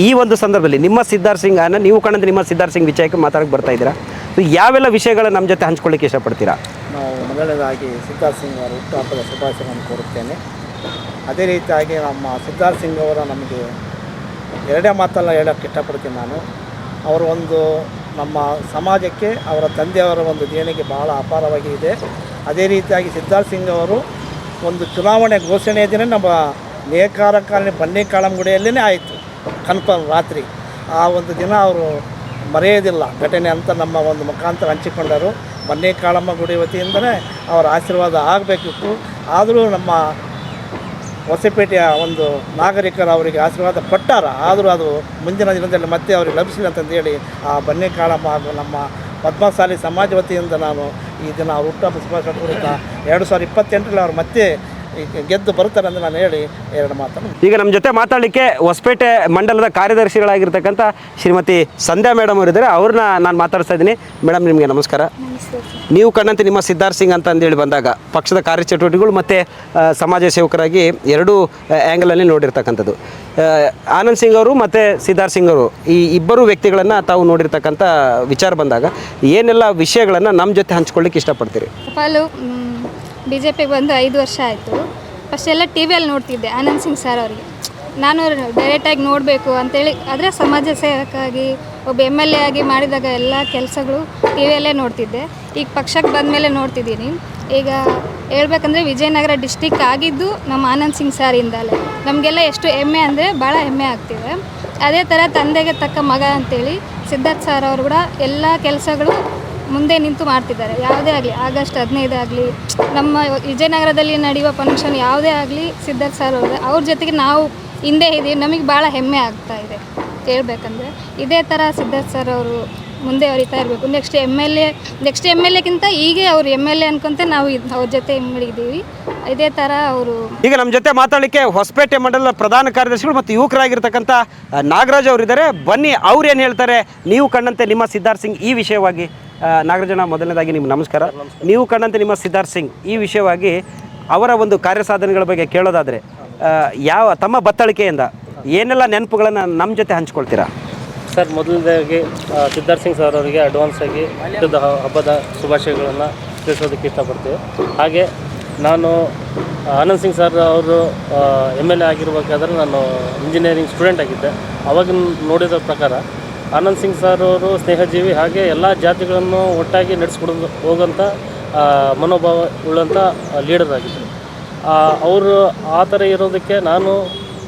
[SPEAKER 1] ಈ ಒಂದು ಸಂದರ್ಭದಲ್ಲಿ ನಿಮ್ಮ ಸಿದ್ಧಾರ್ಥ್ ಸಿಂಗ್ ನೀವು ಕಂಡಂತೆ ನಿಮ್ಮ ಸಿದ್ಧಾರ್ಥ್ ಸಿಂಗ್ ವಿಷಯಕ್ಕೆ ಮಾತಾಡಕ್ಕೆ ಬರ್ತಾ ಇದ್ದೀರಾ. ಯಾವೆಲ್ಲ ವಿಷಯಗಳು ನಮ್ಮ ಜೊತೆ ಹಂಚ್ಕೊಳ್ಳಿಕ್ಕೆ ಇಷ್ಟಪಡ್ತೀರಾ?
[SPEAKER 3] ನಾವು ಮೊದಲನೇದಾಗಿ ಸಿದ್ಧಾರ್ಥ್ ಸಿಂಗ್ ಅವರ ಹುಟ್ಟುಹಬ್ಬದ ಶುಭಾಶಯಗಳನ್ನು ಕೋರುತ್ತೇನೆ. ಅದೇ ರೀತಿಯಾಗಿ ನಮ್ಮ ಸಿದ್ಧಾರ್ಥ್ ಸಿಂಗ್ ಅವರ ನಮಗೆ ಎರಡೇ ಮಾತಲ್ಲ ಹೇಳೋಕ್ಕೆ ಇಷ್ಟಪಡ್ತೀನಿ ನಾನು. ಅವರು ಒಂದು ನಮ್ಮ ಸಮಾಜಕ್ಕೆ ಅವರ ತಂದೆಯವರ ಒಂದು ದೇಣಿಗೆ ಬಹಳ ಅಪಾರವಾಗಿ ಇದೆ. ಅದೇ ರೀತಿಯಾಗಿ ಸಿದ್ಧಾರ್ಥ್ ಸಿಂಗ್ ಅವರು ಒಂದು ಚುನಾವಣೆ ಘೋಷಣೆಯ ದಿನ ನಮ್ಮ ನೇಕಾರ ಕಾಲನಿ ಬನ್ನಿಕಾಳಂಗುಡಿಯಲ್ಲೇ ಆಯಿತು, ಕನ್ಫರ್ಮ್ ರಾತ್ರಿ. ಆ ಒಂದು ದಿನ ಅವರು ಮರೆಯೋದಿಲ್ಲ ಘಟನೆ ಅಂತ ನಮ್ಮ ಒಂದು ಮುಖಾಂತರ ಹಂಚಿಕೊಂಡರು. ಬನ್ನಿಕಾಳಮ್ಮ ಗುಡಿ ವತಿಯಿಂದಲೇ ಅವರ ಆಶೀರ್ವಾದ ಆಗಬೇಕಿತ್ತು. ಆದರೂ ನಮ್ಮ ಹೊಸಪೇಟೆಯ ಒಂದು ನಾಗರಿಕರು ಅವರಿಗೆ ಆಶೀರ್ವಾದ ಕೊಟ್ಟಾರ. ಆದರೂ ಅದು ಮುಂದಿನ ದಿನದಲ್ಲಿ ಮತ್ತೆ ಅವರಿಗೆ ಲಭಿಸಿಲ್ಲ ಅಂತಂದೇಳಿ ಆ ಬನ್ನಿಕಾಳಮ್ಮ ಹಾಗೂ ನಮ್ಮ ಪದ್ಮಶಾಲಿ ಸಮಾಜ ವತಿಯಿಂದ ನಾನು ಈ ದಿನ ಅವ್ರ ಹುಟ್ಟುಹಬ್ಬ ಶುಭಾಶಯ ಕೋರುತ್ತಾ 2028ರಲ್ಲಿ ಅವ್ರು ಮತ್ತೆ ಗೆದ್ದು ಬರ್ತಾರೆ ಅಂತ ನಾನು ಹೇಳಿ ಎರಡು ಮಾತನ್ನು.
[SPEAKER 1] ಈಗ ನಮ್ಮ ಜೊತೆ ಮಾತಾಡಲಿಕ್ಕೆ ಹೊಸಪೇಟೆ ಮಂಡಲದ ಕಾರ್ಯದರ್ಶಿಗಳಾಗಿರ್ತಕ್ಕಂಥ ಶ್ರೀಮತಿ ಸಂಧ್ಯಾ ಮೇಡಮ್ ಅವರಿದ್ದಾರೆ. ಅವ್ರನ್ನ ನಾನು ಮಾತಾಡ್ತಾ ಇದ್ದೀನಿ. ಮೇಡಮ್, ನಿಮಗೆ ನಮಸ್ಕಾರ. ನೀವು ಕಂಡಂತೆ ನಿಮ್ಮ ಸಿದ್ಧಾರ್ಥ್ ಸಿಂಗ್ ಅಂತ ಅಂದೇಳಿ ಬಂದಾಗ ಪಕ್ಷದ ಕಾರ್ಯಚಟುವಟಿಕೆಗಳು ಮತ್ತು ಸಮಾಜ ಸೇವಕರಾಗಿ ಎರಡೂ ಆ್ಯಂಗಲಲ್ಲಿ ನೋಡಿರ್ತಕ್ಕಂಥದ್ದು. ಆನಂದ್ ಸಿಂಗ್ ಅವರು ಮತ್ತು ಸಿದ್ಧಾರ್ಥ್ ಸಿಂಗ್ ಅವರು ಈ ಇಬ್ಬರು ವ್ಯಕ್ತಿಗಳನ್ನು ತಾವು ನೋಡಿರ್ತಕ್ಕಂಥ ವಿಚಾರ ಬಂದಾಗ ಏನೆಲ್ಲ ವಿಷಯಗಳನ್ನು ನಮ್ಮ ಜೊತೆ ಹಂಚ್ಕೊಳ್ಳಿಕ್ಕೆ ಇಷ್ಟಪಡ್ತೀರಿ?
[SPEAKER 5] BJP ಬಂದು 5 ವರ್ಷ ಆಯಿತು. ಫಸ್ಟ್ ಎಲ್ಲ ಟಿ ವಿಯಲ್ಲಿ ನೋಡ್ತಿದ್ದೆ ಆನಂದ್ ಸಿಂಗ್ ಸರ್ ಅವರಿಗೆ. ನಾನು ಡೈರೆಕ್ಟಾಗಿ ನೋಡಬೇಕು ಅಂತೇಳಿ, ಆದರೆ ಸಮಾಜ ಸೇವಕಾಗಿ ಒಬ್ಬ MLA ಆಗಿ ಮಾಡಿದಾಗ ಎಲ್ಲ ಕೆಲಸಗಳು ಟಿ ವಿಯಲ್ಲೇ ನೋಡ್ತಿದ್ದೆ. ಈಗ ಪಕ್ಷಕ್ಕೆ ಬಂದಮೇಲೆ ನೋಡ್ತಿದ್ದೀನಿ. ಈಗ ಹೇಳ್ಬೇಕಂದ್ರೆ ವಿಜಯನಗರ ಡಿಸ್ಟಿಕ್ ಆಗಿದ್ದು ನಮ್ಮ ಆನಂದ್ ಸಿಂಗ್ ಸರಿಂದಲೇ. ನಮಗೆಲ್ಲ ಎಷ್ಟು ಹೆಮ್ಮೆ ಅಂದರೆ ಭಾಳ ಹೆಮ್ಮೆ ಆಗ್ತಿದೆ. ಅದೇ ಥರ ತಂದೆಗೆ ತಕ್ಕ ಮಗ ಅಂತೇಳಿ ಸಿದ್ಧಾರ್ಥ್ ಸರ್ ಅವರು ಕೂಡ ಎಲ್ಲ ಕೆಲಸಗಳು ಮುಂದೆ ನಿಂತು ಮಾಡ್ತಿದ್ದಾರೆ. ಯಾವುದೇ ಆಗಲಿ, ಆಗಸ್ಟ್ 15 ಆಗಲಿ, ನಮ್ಮ ವಿಜಯನಗರದಲ್ಲಿ ನಡೆಯುವ ಫಂಕ್ಷನ್ ಯಾವುದೇ ಆಗಲಿ ಸಿದ್ಧಾರ್ಥ್ ಸರ್ ಅವ್ರ ಜೊತೆಗೆ ನಾವು ಹಿಂದೆ ಇದ್ದೀವಿ. ನಮಗೆ ಭಾಳ ಹೆಮ್ಮೆ ಆಗ್ತಾ ಇದೆ ಹೇಳ್ಬೇಕಂದ್ರೆ. ಇದೇ ಥರ ಸಿದ್ಧಾರ್ಥ್ ಸರ್ ಅವರು ಮುಂದೆ ಹೊರಿತಾ ಇರಬೇಕು. ನೆಕ್ಸ್ಟ್ ಎಮ್ ಎಲ್ ಎಕ್ಕಿಂತ ಈಗ ಅವರು MLA ಅನ್ಕೊಂತ ನಾವು ಅವ್ರ ಜೊತೆ ಇದ್ದೀವಿ. ಇದೇ ಥರ ಅವರು.
[SPEAKER 1] ಈಗ ನಮ್ಮ ಜೊತೆ ಮಾತಾಡಲಿಕ್ಕೆ ಹೊಸಪೇಟೆ ಮಂಡಲದ ಪ್ರಧಾನ ಕಾರ್ಯದರ್ಶಿಗಳು ಮತ್ತು ಯುವಕರಾಗಿರ್ತಕ್ಕಂಥ ನಾಗರಾಜ್ ಅವರಿದ್ದಾರೆ. ಬನ್ನಿ, ಅವ್ರು ಏನು ಹೇಳ್ತಾರೆ ನೀವು ಕಂಡಂತೆ ನಿಮ್ಮ ಸಿದ್ಧಾರ್ಥ್ ಸಿಂಗ್ ಈ ವಿಷಯವಾಗಿ. ನಾಗರಾಜನ, ಮೊದಲನೇದಾಗಿ ನಿಮ್ಗೆ ನಮಸ್ಕಾರ. ನೀವು ಕಂಡಂತೆ ನಿಮ್ಮ ಸಿದ್ಧಾರ್ಥ್ ಸಿಂಗ್ ಈ ವಿಷಯವಾಗಿ ಅವರ ಒಂದು ಕಾರ್ಯಸಾಧನೆಗಳ ಬಗ್ಗೆ ಕೇಳೋದಾದರೆ ಯಾವ ತಮ್ಮ ಬತ್ತಳಿಕೆಯಿಂದ ಏನೆಲ್ಲ ನೆನಪುಗಳನ್ನು ನಮ್ಮ ಜೊತೆ ಹಂಚ್ಕೊಳ್ತೀರಾ?
[SPEAKER 6] ಸರ್, ಮೊದಲನೇದಾಗಿ ಸಿದ್ಧಾರ್ಥ್ ಸಿಂಗ್ ಸರ್ ಅವರಿಗೆ ಅಡ್ವಾನ್ಸ್ ಆಗಿ ಹುಟ್ಟಿದ ಹಬ್ಬದ ಶುಭಾಶಯಗಳನ್ನು ತಿಳಿಸೋದಕ್ಕೆ ಇಷ್ಟಪಡ್ತೀವಿ. ಹಾಗೆ ನಾನು ಆನಂದ್ ಸಿಂಗ್ ಸರ್ ಅವರು MLA ಆಗಿರಬೇಕಾದ್ರೆ ನಾನು ಇಂಜಿನಿಯರಿಂಗ್ ಸ್ಟೂಡೆಂಟ್ ಆಗಿದ್ದೆ. ಅವಾಗ ನೋಡಿದ ಪ್ರಕಾರ ಆನಂದ್ ಸಿಂಗ್ ಸರ್ ಅವರು ಸ್ನೇಹಜೀವಿ, ಹಾಗೆ ಎಲ್ಲ ಜಾತಿಗಳನ್ನು ಒಟ್ಟಾಗಿ ನಡೆಸ್ಕೊಡೋದು ಹೋಗೋಂಥ ಮನೋಭಾವ ಉಳ್ಳಂಥ ಲೀಡರ್ ಆಗಿದ್ದರು. ಅವರು ಆ ಥರ ಇರೋದಕ್ಕೆ ನಾನು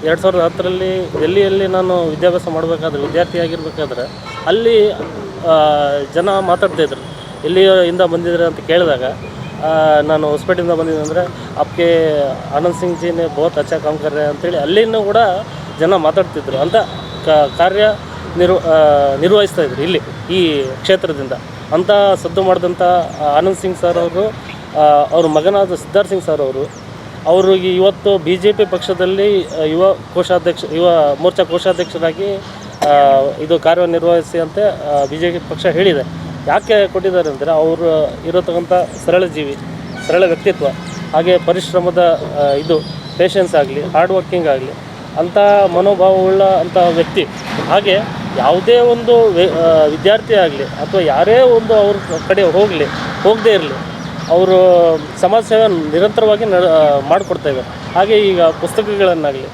[SPEAKER 6] 2010ರಲ್ಲಿ ಡೆಲ್ಲಿಯಲ್ಲಿ ನಾನು ವಿದ್ಯಾಭ್ಯಾಸ ಮಾಡಬೇಕಾದ್ರೆ, ವಿದ್ಯಾರ್ಥಿಯಾಗಿರ್ಬೇಕಾದ್ರೆ ಅಲ್ಲಿ ಜನ ಮಾತಾಡ್ತಾಯಿದ್ರು, ಎಲ್ಲಿಯಿಂದ ಬಂದಿದ್ದಾರೆ ಅಂತ ಕೇಳಿದಾಗ ನಾನು ಹೊಸಪೇಟೆಯಿಂದ ಬಂದಿದ್ದೆ ಅಂದರೆ ಅಪ್ಕೆ ಆನಂದ್ ಸಿಂಗ್ ಜಿನೇ ಬಹುತ್ ಅಚ್ಚಾ ಕಾಮ್ ಕರ್ ರಹೆ ಅಂತೇಳಿ ಅಲ್ಲಿನೂ ಕೂಡ ಜನ ಮಾತಾಡ್ತಿದ್ರು. ಅಂತ ಕಾರ್ಯ ನಿರ್ವಹಿಸ್ತಾ ಇದ್ರು ಇಲ್ಲಿ ಈ ಕ್ಷೇತ್ರದಿಂದ. ಅಂಥ ಸದ್ದು ಮಾಡಿದಂಥ ಆನಂದ್ ಸಿಂಗ್ ಸರ್ ಅವರು, ಅವ್ರ ಮಗನಾದ ಸಿದ್ಧಾರ್ಥ್ ಸಿಂಗ್ ಸರ್ ಅವ್ರಿಗೆ ಇವತ್ತು BJP ಪಕ್ಷದಲ್ಲಿ ಯುವ ಮೋರ್ಚಾ ಕೋಶಾಧ್ಯಕ್ಷರಾಗಿ ಇದು ಕಾರ್ಯನಿರ್ವಹಿಸಿ ಅಂತ BJP ಪಕ್ಷ ಹೇಳಿದೆ. ಯಾಕೆ ಕೊಟ್ಟಿದ್ದಾರೆ ಅಂದರೆ ಅವರು ಇರತಕ್ಕಂಥ ಸರಳ ಜೀವಿ, ಸರಳ ವ್ಯಕ್ತಿತ್ವ, ಹಾಗೆ ಪರಿಶ್ರಮದ ಪೇಷನ್ಸ್ ಆಗಲಿ, ಹಾರ್ಡ್ ವರ್ಕಿಂಗ್ ಆಗಲಿ, ಅಂಥ ಮನೋಭಾವವುಳ್ಳ ಅಂಥ ವ್ಯಕ್ತಿ. ಹಾಗೆ ಯಾವುದೇ ಒಂದು ವಿದ್ಯಾರ್ಥಿ ಆಗಲಿ ಅಥವಾ ಯಾರೇ ಒಂದು ಅವ್ರ ಕಡೆ ಹೋಗದೇ ಇರಲಿ, ಅವರು ಸಮಾಜ ಸೇವೆ ನಿರಂತರವಾಗಿ ಮಾಡಿಕೊಡ್ತಾಯಿದ್ದಾರೆ. ಹಾಗೆ ಈಗ ಪುಸ್ತಕಗಳನ್ನಾಗಲಿ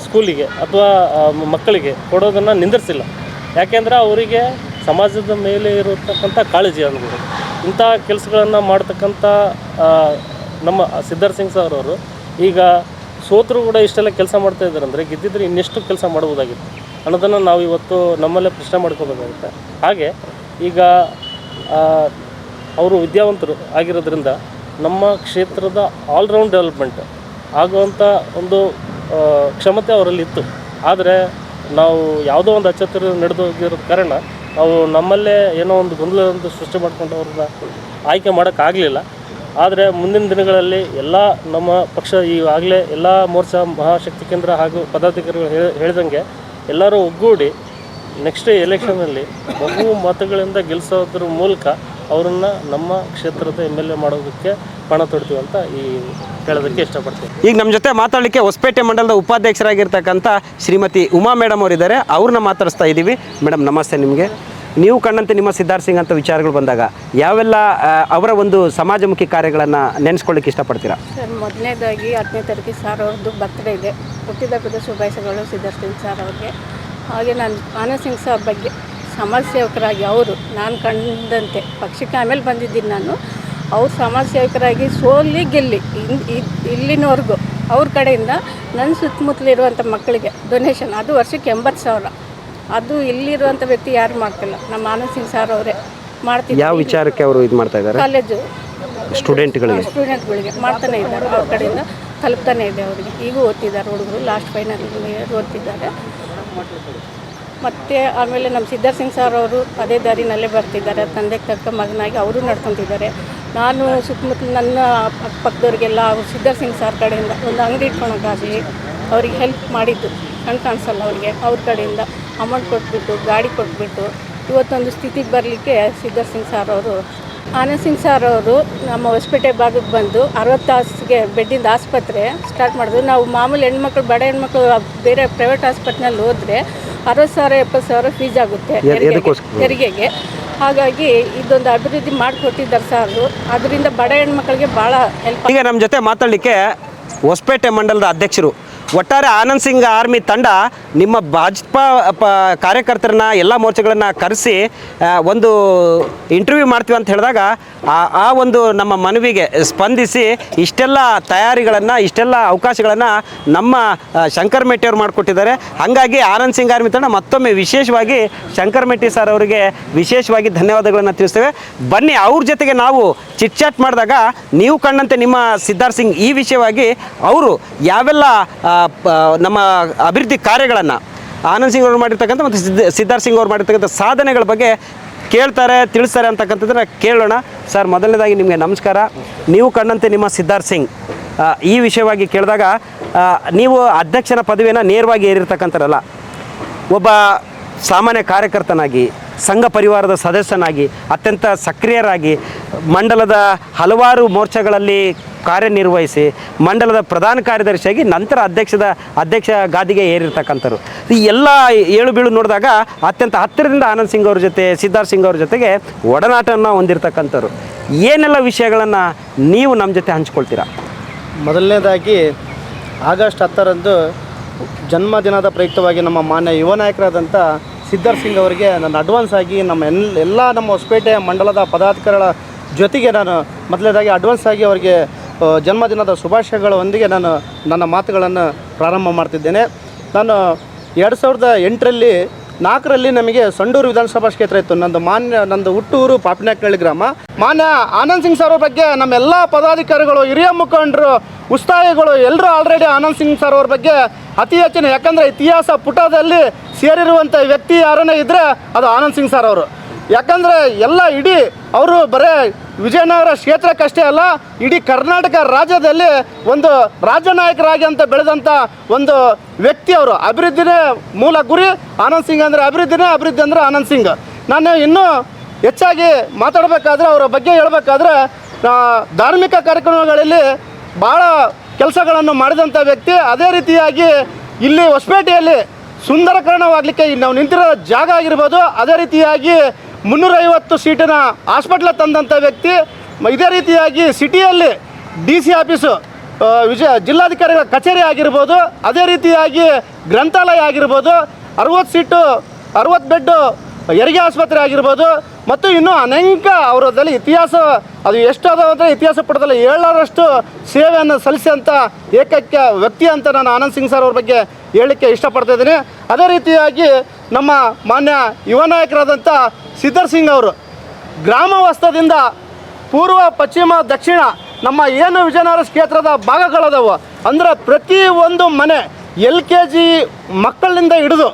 [SPEAKER 6] ಸ್ಕೂಲಿಗೆ ಅಥವಾ ಮಕ್ಕಳಿಗೆ ಕೊಡೋದನ್ನು ನಿಂದಿರಿಸಿಲ್ಲ. ಯಾಕೆಂದರೆ ಅವರಿಗೆ ಸಮಾಜದ ಮೇಲೆ ಇರತಕ್ಕಂಥ ಕಾಳಜಿ ಅನ್ಬೋದು. ಇಂಥ ಕೆಲಸಗಳನ್ನು ಮಾಡ್ತಕ್ಕಂಥ ನಮ್ಮ ಸಿದ್ಧಾರ್ಥ್ ಸಿಂಗ್ ಸರ್ ಅವರು ಈಗ ಸೋತರು ಕೂಡ ಇಷ್ಟೆಲ್ಲ ಕೆಲಸ ಮಾಡ್ತಾಯಿದ್ದಾರೆ ಅಂದರೆ ಗೆದ್ದಿದ್ರೆ ಇನ್ನೆಷ್ಟು ಕೆಲಸ ಮಾಡ್ಬೋದಾಗಿತ್ತು ಅನ್ನೋದನ್ನು ನಾವು ಇವತ್ತು ನಮ್ಮಲ್ಲೇ ಪ್ರಶ್ನೆ ಮಾಡ್ಕೋಬೇಕಾಗುತ್ತೆ. ಹಾಗೆ ಈಗ ಅವರು ವಿದ್ಯಾವಂತರು ಆಗಿರೋದ್ರಿಂದ ನಮ್ಮ ಕ್ಷೇತ್ರದ ಆಲ್ರೌಂಡ್ ಡೆವಲಪ್ಮೆಂಟ್ ಆಗುವಂಥ ಒಂದು ಕ್ಷಮತೆ ಅವರಲ್ಲಿತ್ತು. ಆದರೆ ನಾವು ಯಾವುದೋ ಒಂದು ಅಚ್ಚರಿ ನಡೆದೋಗಿರೋ ಕಾರಣ ನಾವು ನಮ್ಮಲ್ಲೇ ಏನೋ ಒಂದು ಗೊಂದಲವನ್ನು ಸೃಷ್ಟಿ ಮಾಡ್ಕೊಂಡು ಅವ್ರನ್ನ ಆಯ್ಕೆ ಮಾಡೋಕ್ಕಾಗಲಿಲ್ಲ. ಆದರೆ ಮುಂದಿನ ದಿನಗಳಲ್ಲಿ ಎಲ್ಲ ನಮ್ಮ ಪಕ್ಷ ಈಗಾಗಲೇ ಎಲ್ಲ ಮೋರ್ಚಾ ಮಹಾಶಕ್ತಿ ಕೇಂದ್ರ ಹಾಗೂ ಪದಾಧಿಕಾರಿಗಳು ಹೇಳಿದಂಗೆ ಎಲ್ಲರೂ ಒಗ್ಗೂಡಿ ನೆಕ್ಸ್ಟ್ ಎಲೆಕ್ಷನಲ್ಲಿ ಬಹು ಮತಗಳಿಂದ ಗೆಲ್ಲಿಸೋದ್ರ ಮೂಲಕ ಅವರನ್ನು ನಮ್ಮ ಕ್ಷೇತ್ರದ MLA ಮಾಡೋದಕ್ಕೆ ಪಣ ತೊಡ್ತೀವಿ ಅಂತ ಹೇಳೋದಕ್ಕೆ ಇಷ್ಟಪಡ್ತೀನಿ.
[SPEAKER 1] ಈಗ ನಮ್ಮ ಜೊತೆ ಮಾತಾಡಲಿಕ್ಕೆ ಹೊಸಪೇಟೆ ಮಂಡಲದ ಉಪಾಧ್ಯಕ್ಷರಾಗಿರ್ತಕ್ಕಂಥ ಶ್ರೀಮತಿ ಉಮಾ ಮೇಡಮ್ ಅವರಿದ್ದಾರೆ. ಅವ್ರನ್ನ ಮಾತಾಡಿಸ್ತಾ ಇದ್ದೀವಿ. ಮೇಡಮ್ ನಮಸ್ತೆ. ನಿಮಗೆ ನೀವು ಕಂಡಂತೆ ನಿಮ್ಮ ಸಿದ್ಧಾರ್ಥ ಸಿಂಗ್ ಅಂತ ವಿಚಾರಗಳು ಬಂದಾಗ ಯಾವೆಲ್ಲ ಅವರ ಒಂದು ಸಮಾಜಮುಖಿ ಕಾರ್ಯಗಳನ್ನು ನೆನೆಸ್ಕೊಳ್ಳಿಕ್ಕೆ ಇಷ್ಟಪಡ್ತೀರಾ?
[SPEAKER 7] ಸರ್, ಮೊದಲನೇದಾಗಿ 10ನೇ ತಾರೀಕಿಗೆ ಸರ್ ಅವ್ರದ್ದು ಬರ್ತ್ಡೇ ಇದೆ. ಹುಟ್ಟಿದಬ್ಬದ ಶುಭಾಶಯಗಳು ಸಿದ್ಧಾರ್ಥ ಸಿಂಗ್ ಸರ್ ಅವ್ರಿಗೆ. ಹಾಗೆ ನಾನು ಆನಂದ್ ಸಿಂಗ್ ಸರ್ ಬಗ್ಗೆ ಸಮಾಜ ಸೇವಕರಾಗಿ ಅವರು ನಾನು ಕಂಡಂತೆ ಪಕ್ಷಕ್ಕೆ ಆಮೇಲೆ ಬಂದಿದ್ದೀನಿ ನಾನು. ಅವ್ರು ಸಮಾಜ ಸೇವಕರಾಗಿ ಸೋಲಿ ಗೆಲ್ಲಿ ಇಲ್ಲಿನವರೆಗೂ ಅವ್ರ ಕಡೆಯಿಂದ ನನ್ನ ಸುತ್ತಮುತ್ತಲಿರುವಂಥ ಮಕ್ಕಳಿಗೆ ಡೊನೇಷನ್, ಅದು ವರ್ಷಕ್ಕೆ 80,000. ಅದು ಇಲ್ಲಿರುವಂಥ ವ್ಯಕ್ತಿ ಯಾರು ಮಾಡ್ತಿಲ್ಲ, ನಮ್ಮ ಆನಂದ್ ಸಿಂಗ್ ಸರ್ ಅವರೇ ಮಾಡ್ತಿದ್ದಾರೆ.
[SPEAKER 1] ಯಾವ ವಿಚಾರಕ್ಕೆ ಅವರು ಇದು ಮಾಡ್ತಾ ಇದ್ದಾರೆ?
[SPEAKER 7] ಕಾಲೇಜು
[SPEAKER 1] ಸ್ಟೂಡೆಂಟ್ಗಳಿಗೆ
[SPEAKER 7] ಮಾಡ್ತಾನೆ ಇದ್ದಾರೆ. ಅವ್ರ ಕಡೆಯಿಂದ ತಲುಪ್ತಾನೆ ಇದೆ ಅವರಿಗೆ. ಈಗೂ ಓದ್ತಿದ್ದಾರೆ ಹುಡುಗರು, ಲಾಸ್ಟ್ ಫೈನಲ್ ಓದ್ತಿದ್ದಾರೆ. ಮತ್ತು ಆಮೇಲೆ ನಮ್ಮ ಸಿದ್ಧಾರ್ಥ ಸಿಂಗ್ ಸರ್ ಅವರು ಅದೇ ದಾರಿನಲ್ಲೇ ಬರ್ತಿದ್ದಾರೆ. ತಂದೆಗೆ ತಕ್ಕ ಮಗನಾಗಿ ಅವರು ನಡ್ಕೊತಿದ್ದಾರೆ. ನಾನು ಸುತ್ತಮುತ್ತಲು ನನ್ನ ಅಕ್ಕಪಕ್ಕದವ್ರಿಗೆಲ್ಲ ಅವರು ಸಿದ್ಧಾರ್ಥ ಸಿಂಗ್ ಸರ್ ಕಡೆಯಿಂದ ಒಂದು ಅಂಗಡಿ ಇಟ್ಕೊಳಕ್ಕಾಗಲಿ ಅವ್ರಿಗೆ ಹೆಲ್ಪ್ ಮಾಡಿದ್ದು ಕಣ್ಣು ಕಾಣಿಸಲ್ಲ ಅವ್ರಿಗೆ. ಅವ್ರ ಕಡೆಯಿಂದ ಅಮೌಂಟ್ ಕೊಟ್ಬಿಟ್ಟು, ಗಾಡಿ ಕೊಟ್ಬಿಟ್ಟು ಇವತ್ತೊಂದು ಸ್ಥಿತಿಗೆ ಬರಲಿಕ್ಕೆ ಸಿದ್ಧಾರ್ಥ ಸಿಂಗ್ ಸರ್ ಅವರು. ಆನಂದ್ ಸಿಂಗ್ ಸರ್ ಅವರು ನಮ್ಮ ಹೊಸಪೇಟೆ ಭಾಗಕ್ಕೆ ಬಂದು 60 ತಾಸಿಗೆ ಬೆಡ್ಡಿಂದ ಆಸ್ಪತ್ರೆ ಸ್ಟಾರ್ಟ್ ಮಾಡಿದ್ರು. ನಾವು ಮಾಮೂಲಿ ಹೆಣ್ಮಕ್ಳು, ಬಡ ಹೆಣ್ಮಕ್ಳು ಬೇರೆ ಪ್ರೈವೇಟ್ ಹಾಸ್ಪಿಟ್ಲಲ್ಲಿ ಹೋದರೆ 60,000 70,000 ಫೀಸ್ ಆಗುತ್ತೆ ಹೆರಿಗೆಗೆ. ಹಾಗಾಗಿ ಇದೊಂದು ಅಭಿವೃದ್ಧಿ ಮಾಡಿಕೊಟ್ಟಿದ್ದಾರೆ ಸರ್. ಅದರಿಂದ ಬಡ ಹೆಣ್ಮಕ್ಳಿಗೆ ಭಾಳ ಹೆಲ್ಪ್.
[SPEAKER 1] ಈಗ ನಮ್ಮ ಜೊತೆ ಮಾತಾಡಲಿಕ್ಕೆ ಹೊಸಪೇಟೆ ಮಂಡಲದ ಅಧ್ಯಕ್ಷರು. ಒಟ್ಟಾರೆ ಆನಂದ್ ಸಿಂಗ್ ಆರ್ಮಿ ತಂಡ ನಿಮ್ಮ ಭಾಜಪಾ ಕಾರ್ಯಕರ್ತರನ್ನ ಎಲ್ಲ ಮೋರ್ಚಾಗಳನ್ನು ಕರೆಸಿ ಒಂದು ಇಂಟರ್ವ್ಯೂ ಮಾಡ್ತೀವಿ ಅಂತ ಹೇಳಿದಾಗ ಆ ಒಂದು ನಮ್ಮ ಮನವಿಗೆ ಸ್ಪಂದಿಸಿ ಇಷ್ಟೆಲ್ಲ ತಯಾರಿಗಳನ್ನು, ಇಷ್ಟೆಲ್ಲ ಅವಕಾಶಗಳನ್ನು ನಮ್ಮ ಶಂಕರ್ ಮೆಟ್ಟಿ ಅವರು ಮಾಡಿಕೊಟ್ಟಿದ್ದಾರೆ. ಹಾಗಾಗಿ ಆನಂದ್ ಸಿಂಗ್ ಆರ್ಮಿ ತಂಡ ಮತ್ತೊಮ್ಮೆ ವಿಶೇಷವಾಗಿ ಶಂಕರ್ ಮೆಟ್ಟಿ ಸರ್ ಅವರಿಗೆ ವಿಶೇಷವಾಗಿ ಧನ್ಯವಾದಗಳನ್ನು ತಿಳಿಸ್ತೇವೆ. ಬನ್ನಿ, ಅವ್ರ ಜೊತೆಗೆ ನಾವು ಚಿಟ್ ಚಾಟ್ ಮಾಡಿದಾಗ ನೀವು ಕಂಡಂತೆ ನಿಮ್ಮ ಸಿದ್ಧಾರ್ಥ ಸಿಂಗ್ ಈ ವಿಷಯವಾಗಿ ಅವರು ಯಾವೆಲ್ಲ ನಮ್ಮ ಅಭಿವೃದ್ಧಿ ಕಾರ್ಯಗಳನ್ನು ಆನಂದ್ ಸಿಂಗ್ ಅವರು ಮಾಡಿರ್ತಕ್ಕಂಥ ಮತ್ತು ಸಿದ್ಧಾರ್ಥ ಸಿಂಗ್ ಅವರು ಮಾಡಿರ್ತಕ್ಕಂಥ ಸಾಧನೆಗಳ ಬಗ್ಗೆ ಕೇಳ್ತಾರೆ, ತಿಳಿಸ್ತಾರೆ ಅಂತಕ್ಕಂಥದ್ದನ್ನು ಕೇಳೋಣ. ಸರ್, ಮೊದಲನೇದಾಗಿ ನಿಮಗೆ ನಮಸ್ಕಾರ. ನೀವು ಕಂಡಂತೆ ನಿಮ್ಮ ಸಿದ್ಧಾರ್ಥ ಸಿಂಗ್ ಈ ವಿಷಯವಾಗಿ ಕೇಳಿದಾಗ ನೀವು ಅಧ್ಯಕ್ಷನ ಪದವಿಯನ್ನು ನೇರವಾಗಿ ಏರಿರ್ತಕ್ಕಂಥರಲ್ಲ, ಒಬ್ಬ ಸಾಮಾನ್ಯ ಕಾರ್ಯಕರ್ತನಾಗಿ, ಸಂಘ ಪರಿವಾರದ ಸದಸ್ಯನಾಗಿ, ಅತ್ಯಂತ ಸಕ್ರಿಯರಾಗಿ ಮಂಡಲದ ಹಲವಾರು ಮೋರ್ಚಾಗಳಲ್ಲಿ ಕಾರ್ಯನಿರ್ವಹಿಸಿ ಮಂಡಲದ ಪ್ರಧಾನ ಕಾರ್ಯದರ್ಶಿಯಾಗಿ ನಂತರ ಅಧ್ಯಕ್ಷ ಗಾದಿಗೆ ಏರಿರ್ತಕ್ಕಂಥವ್ರು. ಈ ಎಲ್ಲ ಏಳು ಬೀಳು ನೋಡಿದಾಗ ಅತ್ಯಂತ ಹತ್ತಿರದಿಂದ ಆನಂದ್ ಸಿಂಗ್ ಅವ್ರ ಜೊತೆ, ಸಿದ್ಧಾರ್ಥ ಸಿಂಗ್ ಅವ್ರ ಜೊತೆಗೆ ಒಡನಾಟವನ್ನು ಹೊಂದಿರತಕ್ಕಂಥವ್ರು. ಏನೆಲ್ಲ ವಿಷಯಗಳನ್ನು ನೀವು ನಮ್ಮ ಜೊತೆ ಹಂಚ್ಕೊಳ್ತೀರಾ?
[SPEAKER 3] ಮೊದಲನೇದಾಗಿ ಆಗಸ್ಟ್ 10ರಂದು ಜನ್ಮದಿನದ ಪ್ರಯುಕ್ತವಾಗಿ ನಮ್ಮ ಮಾನ್ಯ ಯುವ ನಾಯಕರಾದಂಥ ಸಿದ್ಧಾರ್ಥ ಸಿಂಗ್ ಅವರಿಗೆ ನಾನು ಅಡ್ವಾನ್ಸ್ ಆಗಿ ಎಲ್ಲ ನಮ್ಮ ಹೊಸಪೇಟೆ ಮಂಡಲದ ಪದಾಧಿಕಾರಿಗಳ ಜೊತೆಗೆ ನಾನು ಮೊದಲನೇದಾಗಿ ಅಡ್ವಾನ್ಸ್ ಆಗಿ ಅವರಿಗೆ ಜನ್ಮದಿನದ ಶುಭಾಶಯಗಳೊಂದಿಗೆ ನಾನು ನನ್ನ ಮಾತುಗಳನ್ನು ಪ್ರಾರಂಭ ಮಾಡ್ತಿದ್ದೇನೆ. ನಾನು 2008ರಲ್ಲಿ 4ರಲ್ಲಿ ನಮಗೆ ಸಂಡೂರು ವಿಧಾನಸಭಾ ಕ್ಷೇತ್ರ ಇತ್ತು. ನಂದು ಹುಟ್ಟೂರು ಪಾಪಿನಕಳ್ಳಿ ಗ್ರಾಮ. ಮಾನ್ಯ ಆನಂದ್ ಸಿಂಗ್ ಸರ್ ಅವ್ರ ಬಗ್ಗೆ ನಮ್ಮೆಲ್ಲ ಪದಾಧಿಕಾರಿಗಳು, ಹಿರಿಯ ಮುಖಂಡರು, ಉತ್ಸಾಹಿಗಳು ಎಲ್ಲರೂ ಆಲ್ರೆಡಿ ಆನಂದ್ ಸಿಂಗ್ ಸರ್ ಅವ್ರ ಬಗ್ಗೆ ಅತಿ ಹೆಚ್ಚಿನ, ಯಾಕಂದರೆ ಇತಿಹಾಸ ಪುಟದಲ್ಲಿ ಸೇರಿರುವಂಥ ವ್ಯಕ್ತಿ ಯಾರನ್ನೇ ಇದ್ದರೆ ಅದು ಆನಂದ್ ಸಿಂಗ್ ಸರ್ ಅವರು. ಯಾಕಂದರೆ ಎಲ್ಲ ಇಡೀ ಅವರು ಬರೀ ವಿಜಯನಗರ ಕ್ಷೇತ್ರಕ್ಕಷ್ಟೇ ಅಲ್ಲ, ಇಡೀ ಕರ್ನಾಟಕ ರಾಜ್ಯದಲ್ಲಿ ಒಂದು ರಾಜ್ಯ ನಾಯಕರಾಗಿ ಅಂತ ಬೆಳೆದಂಥ ಒಂದು ವ್ಯಕ್ತಿ ಅವರು. ಅಭಿವೃದ್ಧಿನೇ ಮೂಲ ಗುರಿ. ಆನಂದ್ ಸಿಂಗ್ ಅಂದರೆ ಅಭಿವೃದ್ಧಿ ಅಂದರೆ ಆನಂದ್ ಸಿಂಗ್. ನಾನು ಇನ್ನೂ ಹೆಚ್ಚಾಗಿ ಮಾತಾಡಬೇಕಾದ್ರೆ ಅವರ ಬಗ್ಗೆ ಹೇಳಬೇಕಾದ್ರೆ ಧಾರ್ಮಿಕ ಕಾರ್ಯಕ್ರಮಗಳಲ್ಲಿ ಭಾಳ ಕೆಲಸಗಳನ್ನು ಮಾಡಿದಂಥ ವ್ಯಕ್ತಿ. ಅದೇ ರೀತಿಯಾಗಿ ಇಲ್ಲಿ ಹೊಸಪೇಟೆಯಲ್ಲಿ ಸುಂದರಕರಣವಾಗಲಿಕ್ಕೆ ನಾವು ನಿಂತಿರೋ ಜಾಗ ಆಗಿರ್ಬೋದು, ಅದೇ ರೀತಿಯಾಗಿ 350 ಸೀಟಿನ ಹಾಸ್ಪಿಟ್ಲ ತಂದಂಥ ವ್ಯಕ್ತಿ. ಇದೇ ರೀತಿಯಾಗಿ ಸಿಟಿಯಲ್ಲಿ DC ಆಫೀಸು, ಜಿಲ್ಲಾಧಿಕಾರಿಗಳ ಕಚೇರಿ ಆಗಿರ್ಬೋದು, ಅದೇ ರೀತಿಯಾಗಿ ಗ್ರಂಥಾಲಯ ಆಗಿರ್ಬೋದು, 60 ಬೆಡ್ಡು ಹೆರಿಗೆ ಆಸ್ಪತ್ರೆ ಆಗಿರ್ಬೋದು, ಮತ್ತು ಇನ್ನೂ ಅನೇಕ ಅವರದಲ್ಲಿ ಇತಿಹಾಸ ಅದು ಎಷ್ಟು ಅದಾವ ಅಂದರೆ ಇತಿಹಾಸ ಪುಟದಲ್ಲಿ 7ರಷ್ಟು ಸೇವೆಯನ್ನು ಸಲ್ಲಿಸಿದಂಥ ಏಕೈಕ ವ್ಯಕ್ತಿ ಅಂತ ನಾನು ಆನಂದ್ ಸಿಂಗ್ ಸರ್ ಅವ್ರ ಬಗ್ಗೆ ಹೇಳಲಿಕ್ಕೆ ಇಷ್ಟಪಡ್ತಾ ಇದ್ದೀನಿ. ಅದೇ ರೀತಿಯಾಗಿ ನಮ್ಮ ಮಾನ್ಯ ಯುವ ನಾಯಕರಾದಂಥ ಸಿದ್ಧಾರ್ಥ ಸಿಂಗ್ ಅವರು ಗ್ರಾಮ ವಾಸ್ತವದಿಂದ ಪೂರ್ವ, ಪಶ್ಚಿಮ, ದಕ್ಷಿಣ ನಮ್ಮ ಏನು ವಿಜಯನಗರ ಕ್ಷೇತ್ರದ ಭಾಗಗಳದವು ಅಂದರೆ ಪ್ರತಿ ಒಂದು ಮನೆ LKG ಮಕ್ಕಳಿಂದ ಹಿಡಿದು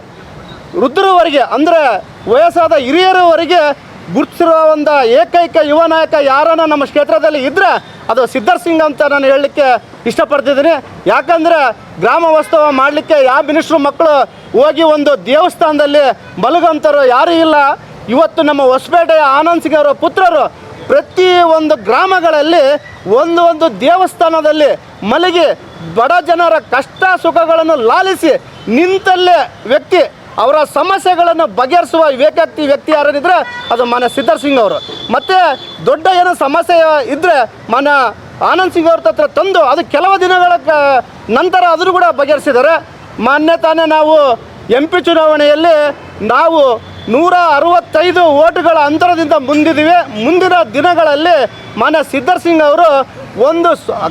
[SPEAKER 3] ವೃದ್ಧರವರೆಗೆ ಅಂದರೆ ವಯಸ್ಸಾದ ಹಿರಿಯರವರೆಗೆ ಗುರುತಿಸಿರುವ ಒಂದು ಏಕೈಕ ಯುವ ನಾಯಕ ಯಾರನ್ನ ನಮ್ಮ ಕ್ಷೇತ್ರದಲ್ಲಿ ಇದ್ದರೆ ಅದು ಸಿದ್ಧಾರ್ಥ ಸಿಂಗ್ ಅಂತ ನಾನು ಹೇಳಲಿಕ್ಕೆ ಇಷ್ಟಪಡ್ತಿದ್ದೀನಿ. ಯಾಕಂದರೆ ಗ್ರಾಮ ವಾಸ್ತವ ಮಾಡಲಿಕ್ಕೆ ಯಾವ ಮಿನಿಸ್ಟ್ರು ಮಕ್ಕಳು ಹೋಗಿ ಒಂದು ದೇವಸ್ಥಾನದಲ್ಲಿ ಮಲಗಂತರು ಯಾರೂ ಇಲ್ಲ. ಇವತ್ತು ನಮ್ಮ ಹೊಸಪೇಟೆಯ ಆನಂದ್ ಸಿಂಗ್ ಅವರ ಪುತ್ರರು ಪ್ರತಿ ಒಂದು ಗ್ರಾಮಗಳಲ್ಲಿ ಒಂದು ದೇವಸ್ಥಾನದಲ್ಲಿ ಮಲಗಿ ಬಡ ಜನರ ಕಷ್ಟ ಸುಖಗಳನ್ನು ಲಾಲಿಸಿ ನಿಂತಲ್ಲೇ ವ್ಯಕ್ತಿ ಅವರ ಸಮಸ್ಯೆಗಳನ್ನು ಬಗೆಹರಿಸುವ ವ್ಯಕ್ತಿ ಯಾರಿದ್ರೆ ಅದು ಮಾನ್ಯ ಸಿದ್ಧಾರ್ಥ ಸಿಂಗ್ ಅವರು. ಮತ್ತು ದೊಡ್ಡ ಏನೋ ಸಮಸ್ಯೆ ಇದ್ದರೆ ಮಾನ್ಯ ಆನಂದ್ ಸಿಂಗ್ ಅವ್ರ ಹತ್ರ ತಂದು ಅದು ಕೆಲವು ದಿನಗಳ ನಂತರ ಅದನ್ನು ಕೂಡ ಬಗೆಹರಿಸಿದ್ದಾರೆ. ಮಾನ್ಯ ತಾನೇ ನಾವು MP ಚುನಾವಣೆಯಲ್ಲಿ ನಾವು 165 ಓಟುಗಳ ಅಂತರದಿಂದ ಮುಂದಿದ್ದೀವಿ. ಮುಂದಿನ ದಿನಗಳಲ್ಲಿ ಮಾನ್ಯ ಸಿದ್ಧಾರ್ಥ ಸಿಂಗ್ ಅವರು ಒಂದು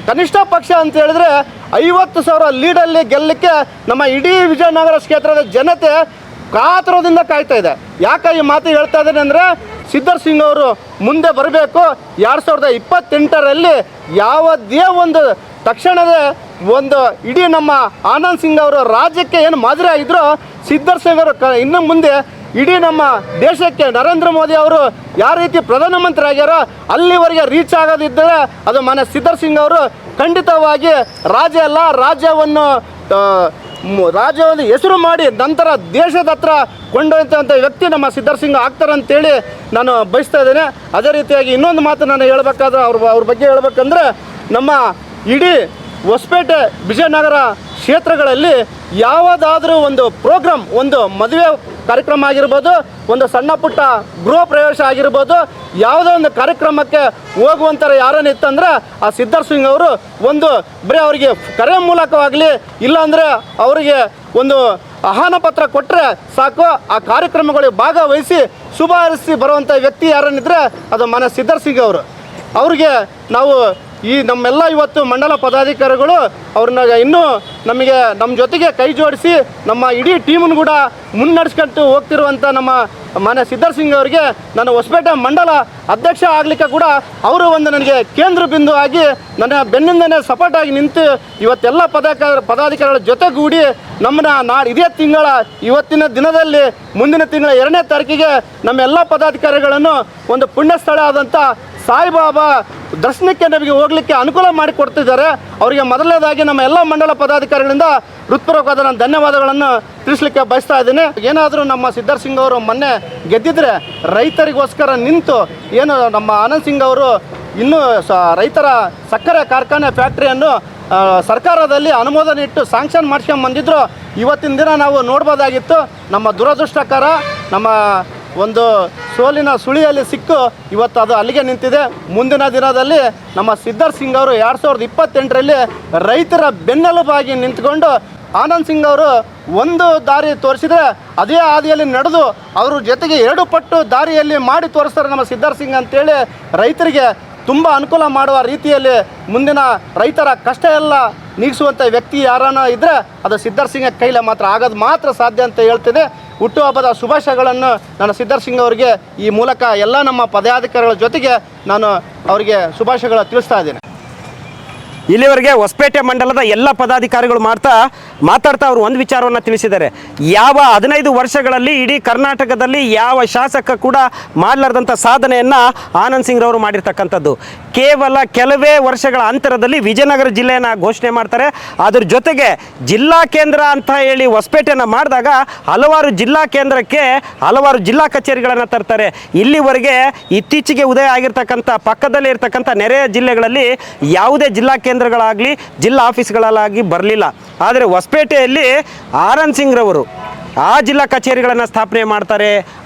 [SPEAKER 3] ಕನಿಷ್ಠ ಪಕ್ಷ ಅಂತ ಹೇಳಿದ್ರೆ 50,000 ಲೀಡಲ್ಲಿ ಗೆಲ್ಲಲಿಕ್ಕೆ ನಮ್ಮ ಇಡೀ ವಿಜಯನಗರ ಕ್ಷೇತ್ರದ ಜನತೆ ಕಾತುರದಿಂದ ಕಾಯ್ತಾ ಇದೆ. ಯಾಕೆ ಈ ಮಾತು ಹೇಳ್ತಾ ಇದ್ದೇನೆ ಅಂದರೆ ಸಿದ್ಧಾರ್ಥ ಸಿಂಗ್ ಅವರು ಮುಂದೆ ಬರಬೇಕು. 2028ರಲ್ಲಿ ಯಾವುದೇ ಒಂದು ತಕ್ಷಣದ ಒಂದು ಇಡೀ ನಮ್ಮ ಆನಂದ್ ಸಿಂಗ್ ಅವರು ರಾಜ್ಯಕ್ಕೆ ಏನು ಮಾದರಿ ಆಗಿದ್ರು ಸಿದ್ಧಾರ್ಥ ಸಿಂಗ್ ಅವರು ಇನ್ನು ಮುಂದೆ ಇಡೀ ನಮ್ಮ ದೇಶಕ್ಕೆ ನರೇಂದ್ರ ಮೋದಿ ಅವರು ಯಾವ ರೀತಿ ಪ್ರಧಾನಮಂತ್ರಿ ಆಗ್ಯಾರೋ ಅಲ್ಲಿವರೆಗೆ ರೀಚ್ ಆಗೋದಿದ್ದರೆ ಅದು ಮಾನ್ಯ ಸಿದ್ಧಾರ್ಥ ಸಿಂಗ್ ಅವರು ಖಂಡಿತವಾಗಿ ರಾಜ್ಯವನ್ನು ಹೆಸರು ಮಾಡಿ ನಂತರ ದೇಶದ ಹತ್ರ ಕೊಂಡೊಯ್ದಂಥ ವ್ಯಕ್ತಿ ನಮ್ಮ ಸಿದ್ಧಾರ್ಥ ಸಿಂಗ್ ಆಗ್ತಾರಂತೇಳಿ ನಾನು ಬಯಸ್ತಾ ಇದ್ದೇನೆ. ಅದೇ ರೀತಿಯಾಗಿ ಇನ್ನೊಂದು ಮಾತು ನಾನು ಹೇಳಬೇಕಾದ್ರೆ ಅವ್ರ ಬಗ್ಗೆ ಹೇಳ್ಬೇಕಂದ್ರೆ ನಮ್ಮ ಇಡೀ ಹೊಸಪೇಟೆ ವಿಜಯನಗರ ಕ್ಷೇತ್ರಗಳಲ್ಲಿ ಯಾವುದಾದ್ರೂ ಒಂದು ಪ್ರೋಗ್ರಾಮ್, ಒಂದು ಮದುವೆ ಕಾರ್ಯಕ್ರಮ ಆಗಿರ್ಬೋದು, ಒಂದು ಸಣ್ಣ ಪುಟ್ಟ ಗೃಹ ಪ್ರವೇಶ ಆಗಿರ್ಬೋದು, ಯಾವುದೋ ಒಂದು ಕಾರ್ಯಕ್ರಮಕ್ಕೆ ಹೋಗುವಂಥರ ಯಾರನ್ನ ಇತ್ತಂದ್ರೆ ಆ ಸಿದ್ಧಾರ್ಥ ಸಿಂಗ್ ಅವರು ಒಂದು ಬರೀ ಅವರಿಗೆ ಕರೆ ಮೂಲಕವಾಗಲಿ ಇಲ್ಲಾಂದರೆ ಅವರಿಗೆ ಒಂದು ಆಹ್ವಾನ ಪತ್ರ ಕೊಟ್ಟರೆ ಸಾಕು, ಆ ಕಾರ್ಯಕ್ರಮಗಳಿಗೆ ಭಾಗವಹಿಸಿ ಶುಭ ಹಾರೈಸಿ ಬರುವಂಥ ವ್ಯಕ್ತಿ ಯಾರನ್ನಿದ್ರೆ ಅದು ಮಾನ್ಯ ಸಿದ್ಧಾರ್ಥ ಸಿಂಗ್ ಅವರು. ಅವ್ರಿಗೆ ನಾವು ನಮ್ಮೆಲ್ಲ ಇವತ್ತು ಮಂಡಲ ಪದಾಧಿಕಾರಿಗಳು ಅವ್ರನ್ನ ಇನ್ನೂ ನಮ್ಮ ಜೊತೆಗೆ ಕೈ ಜೋಡಿಸಿ ನಮ್ಮ ಇಡೀ ಟೀಮನ್ನು ಕೂಡ ಮುನ್ನಡೆಸ್ಕೊಂಡು ಹೋಗ್ತಿರುವಂಥ ನಮ್ಮ ಮಾನ್ಯ ಸಿದ್ಧಾರ್ಥ ಸಿಂಗ್ ಅವರಿಗೆ ನಾನು ಹೊಸಪೇಟೆ ಮಂಡಲ ಅಧ್ಯಕ್ಷ ಆಗಲಿಕ್ಕೆ ಕೂಡ ಅವರು ಒಂದು ನನಗೆ ಕೇಂದ್ರ ಬಿಂದು ಆಗಿ ನನ್ನ ಬೆನ್ನಿಂದನೇ ಸಪೋರ್ಟಾಗಿ ನಿಂತು ಇವತ್ತೆಲ್ಲ ಪದಾಧಿಕಾರಿಗಳ ಜೊತೆಗೂಡಿ ನಮ್ಮನ್ನ ಇದೇ ಇವತ್ತಿನ ದಿನದಲ್ಲಿ ಮುಂದಿನ ತಿಂಗಳ 2ನೇ ತಾರೀಕಿಗೆ ನಮ್ಮೆಲ್ಲ ಪದಾಧಿಕಾರಿಗಳನ್ನು ಒಂದು ಪುಣ್ಯ ಸ್ಥಳ ಆದಂಥ ಸಾಯಿಬಾಬಾ ದರ್ಶನಕ್ಕೆ ನಮಗೆ ಹೋಗಲಿಕ್ಕೆ ಅನುಕೂಲ ಮಾಡಿಕೊಡ್ತಿದ್ದಾರೆ. ಅವರಿಗೆ ಮೊದಲನೇದಾಗಿ ನಮ್ಮ ಎಲ್ಲ ಮಂಡಲ ಪದಾಧಿಕಾರಿಗಳಿಂದ ಹೃತ್ಪೂರ್ವಕವಾದ ನಾನು ಧನ್ಯವಾದಗಳನ್ನು ತಿಳಿಸ್ಲಿಕ್ಕೆ ಬಯಸ್ತಾ ಇದ್ದೀನಿ. ಏನಾದರೂ ನಮ್ಮ ಸಿದ್ಧಾರ್ಥ ಸಿಂಗ್ ಅವರು ಮೊನ್ನೆ ಗೆದ್ದಿದ್ರೆ ರೈತರಿಗೋಸ್ಕರ ನಿಂತು ಏನು ನಮ್ಮ ಆನಂದ್ ಸಿಂಗ್ ಅವರು ಇನ್ನೂ ರೈತರ ಸಕ್ಕರೆ ಕಾರ್ಖಾನೆ ಫ್ಯಾಕ್ಟ್ರಿಯನ್ನು ಸರ್ಕಾರದಲ್ಲಿ ಅನುಮೋದನೆ ಇಟ್ಟು ಸ್ಯಾಂಕ್ಷನ್ ಮಾಡ್ಸ್ಕೊಂಡು ಬಂದಿದ್ರು. ಇವತ್ತಿನ ದಿನ ನಾವು ನೋಡ್ಬೋದಾಗಿತ್ತು. ನಮ್ಮ ದುರದೃಷ್ಟಕರ ನಮ್ಮ ಒಂದು ಸೋಲಿನ ಸುಳಿಯಲ್ಲಿ ಸಿಕ್ಕು ಇವತ್ತು ಅದು ಅಲ್ಲಿಗೆ ನಿಂತಿದೆ. ಮುಂದಿನ ದಿನದಲ್ಲಿ ನಮ್ಮ ಸಿದ್ಧಾರ್ಥ ಸಿಂಗ್ ಅವರು 2028ರಲ್ಲಿ ರೈತರ ಬೆನ್ನೆಲುಬಾಗಿ ನಿಂತ್ಕೊಂಡು ಆನಂದ್ ಸಿಂಗ್ ಅವರು ಒಂದು ದಾರಿ ತೋರಿಸಿದರೆ ಅದೇ ಹಾದಿಯಲ್ಲಿ ನಡೆದು ಅವ್ರ ಜೊತೆಗೆ 2 ಪಟ್ಟು ದಾರಿಯಲ್ಲಿ ಮಾಡಿ ತೋರಿಸ್ತಾರೆ ನಮ್ಮ ಸಿದ್ಧಾರ್ಥ ಸಿಂಗ್ ಅಂತೇಳಿ ರೈತರಿಗೆ ತುಂಬ ಅನುಕೂಲ ಮಾಡುವ ರೀತಿಯಲ್ಲಿ ಮುಂದಿನ ರೈತರ ಕಷ್ಟ ಎಲ್ಲ ನೀಗಿಸುವಂಥ ವ್ಯಕ್ತಿ ಯಾರನ್ನ ಇದ್ದರೆ ಅದು ಸಿದ್ಧಾರ್ಥ ಸಿಂಗ್ ಕೈಲಿ ಮಾತ್ರ ಸಾಧ್ಯ ಅಂತ ಹೇಳ್ತೇನೆ. ಹುಟ್ಟುಹಬ್ಬದ ಶುಭಾಶಯಗಳನ್ನು ನಾನು ಸಿದ್ಧಾರ್ಥ ಸಿಂಗ್ ಅವರಿಗೆ ಈ ಮೂಲಕ ಎಲ್ಲ ನಮ್ಮ ಪದಾಧಿಕಾರಿಗಳ ಜೊತೆಗೆ ನಾನು ಅವರಿಗೆ ಶುಭಾಶಯಗಳು ತಿಳಿಸ್ತಾ ಇದ್ದೇನೆ.
[SPEAKER 1] ಇಲ್ಲಿವರೆಗೆ ಹೊಸಪೇಟೆ ಮಂಡಲದ ಎಲ್ಲ ಪದಾಧಿಕಾರಿಗಳು ಮಾತಾಡ್ತಾ ಅವರು ಒಂದು ವಿಚಾರವನ್ನು ತಿಳಿಸಿದ್ದಾರೆ. ಯಾವ 15 ವರ್ಷಗಳಲ್ಲಿ ಇಡೀ ಕರ್ನಾಟಕದಲ್ಲಿ ಯಾವ ಶಾಸಕ ಕೂಡ ಮಾಡಲಾರ್ದಂಥ ಸಾಧನೆಯನ್ನು ಆನಂದ್ ಸಿಂಗ್ ರವರು ಮಾಡಿರ್ತಕ್ಕಂಥದ್ದು. ಕೇವಲ ಕೆಲವೇ ವರ್ಷಗಳ ಅಂತರದಲ್ಲಿ ವಿಜಯನಗರ ಜಿಲ್ಲೆಯನ್ನು ಘೋಷಣೆ ಮಾಡ್ತಾರೆ. ಅದ್ರ ಜೊತೆಗೆ ಜಿಲ್ಲಾ ಕೇಂದ್ರ ಅಂತ ಹೇಳಿ ಹೊಸಪೇಟೆಯನ್ನು ಮಾಡಿದಾಗ ಹಲವಾರು ಜಿಲ್ಲಾ ಕೇಂದ್ರಕ್ಕೆ ಹಲವಾರು ಜಿಲ್ಲಾ ಕಚೇರಿಗಳನ್ನು ತರ್ತಾರೆ. ಇಲ್ಲಿವರೆಗೆ ಇತ್ತೀಚೆಗೆ ಉದಯ ಆಗಿರ್ತಕ್ಕಂಥ ಪಕ್ಕದಲ್ಲೇ ಇರ್ತಕ್ಕಂಥ ನೆರೆಯ ಜಿಲ್ಲೆಗಳಲ್ಲಿ ಯಾವುದೇ ಜಿಲ್ಲಾ ಕೇಂದ್ರಗಳಾಗಲಿ ಜಿಲ್ಲಾ ಆಫೀಸ್ಗಳಾಗಲಿ ಬರಲಿಲ್ಲ. ಆದರೆ ಹೊಸಪೇಟೆಯಲ್ಲಿ ಆನಂದ್ ಸಿಂಗ್ ರವರು ಆ ಜಿಲ್ಲಾ ಕಚೇರಿಗಳನ್ನು ಸ್ಥಾಪನೆ ಮಾಡ್ತಾರೆ.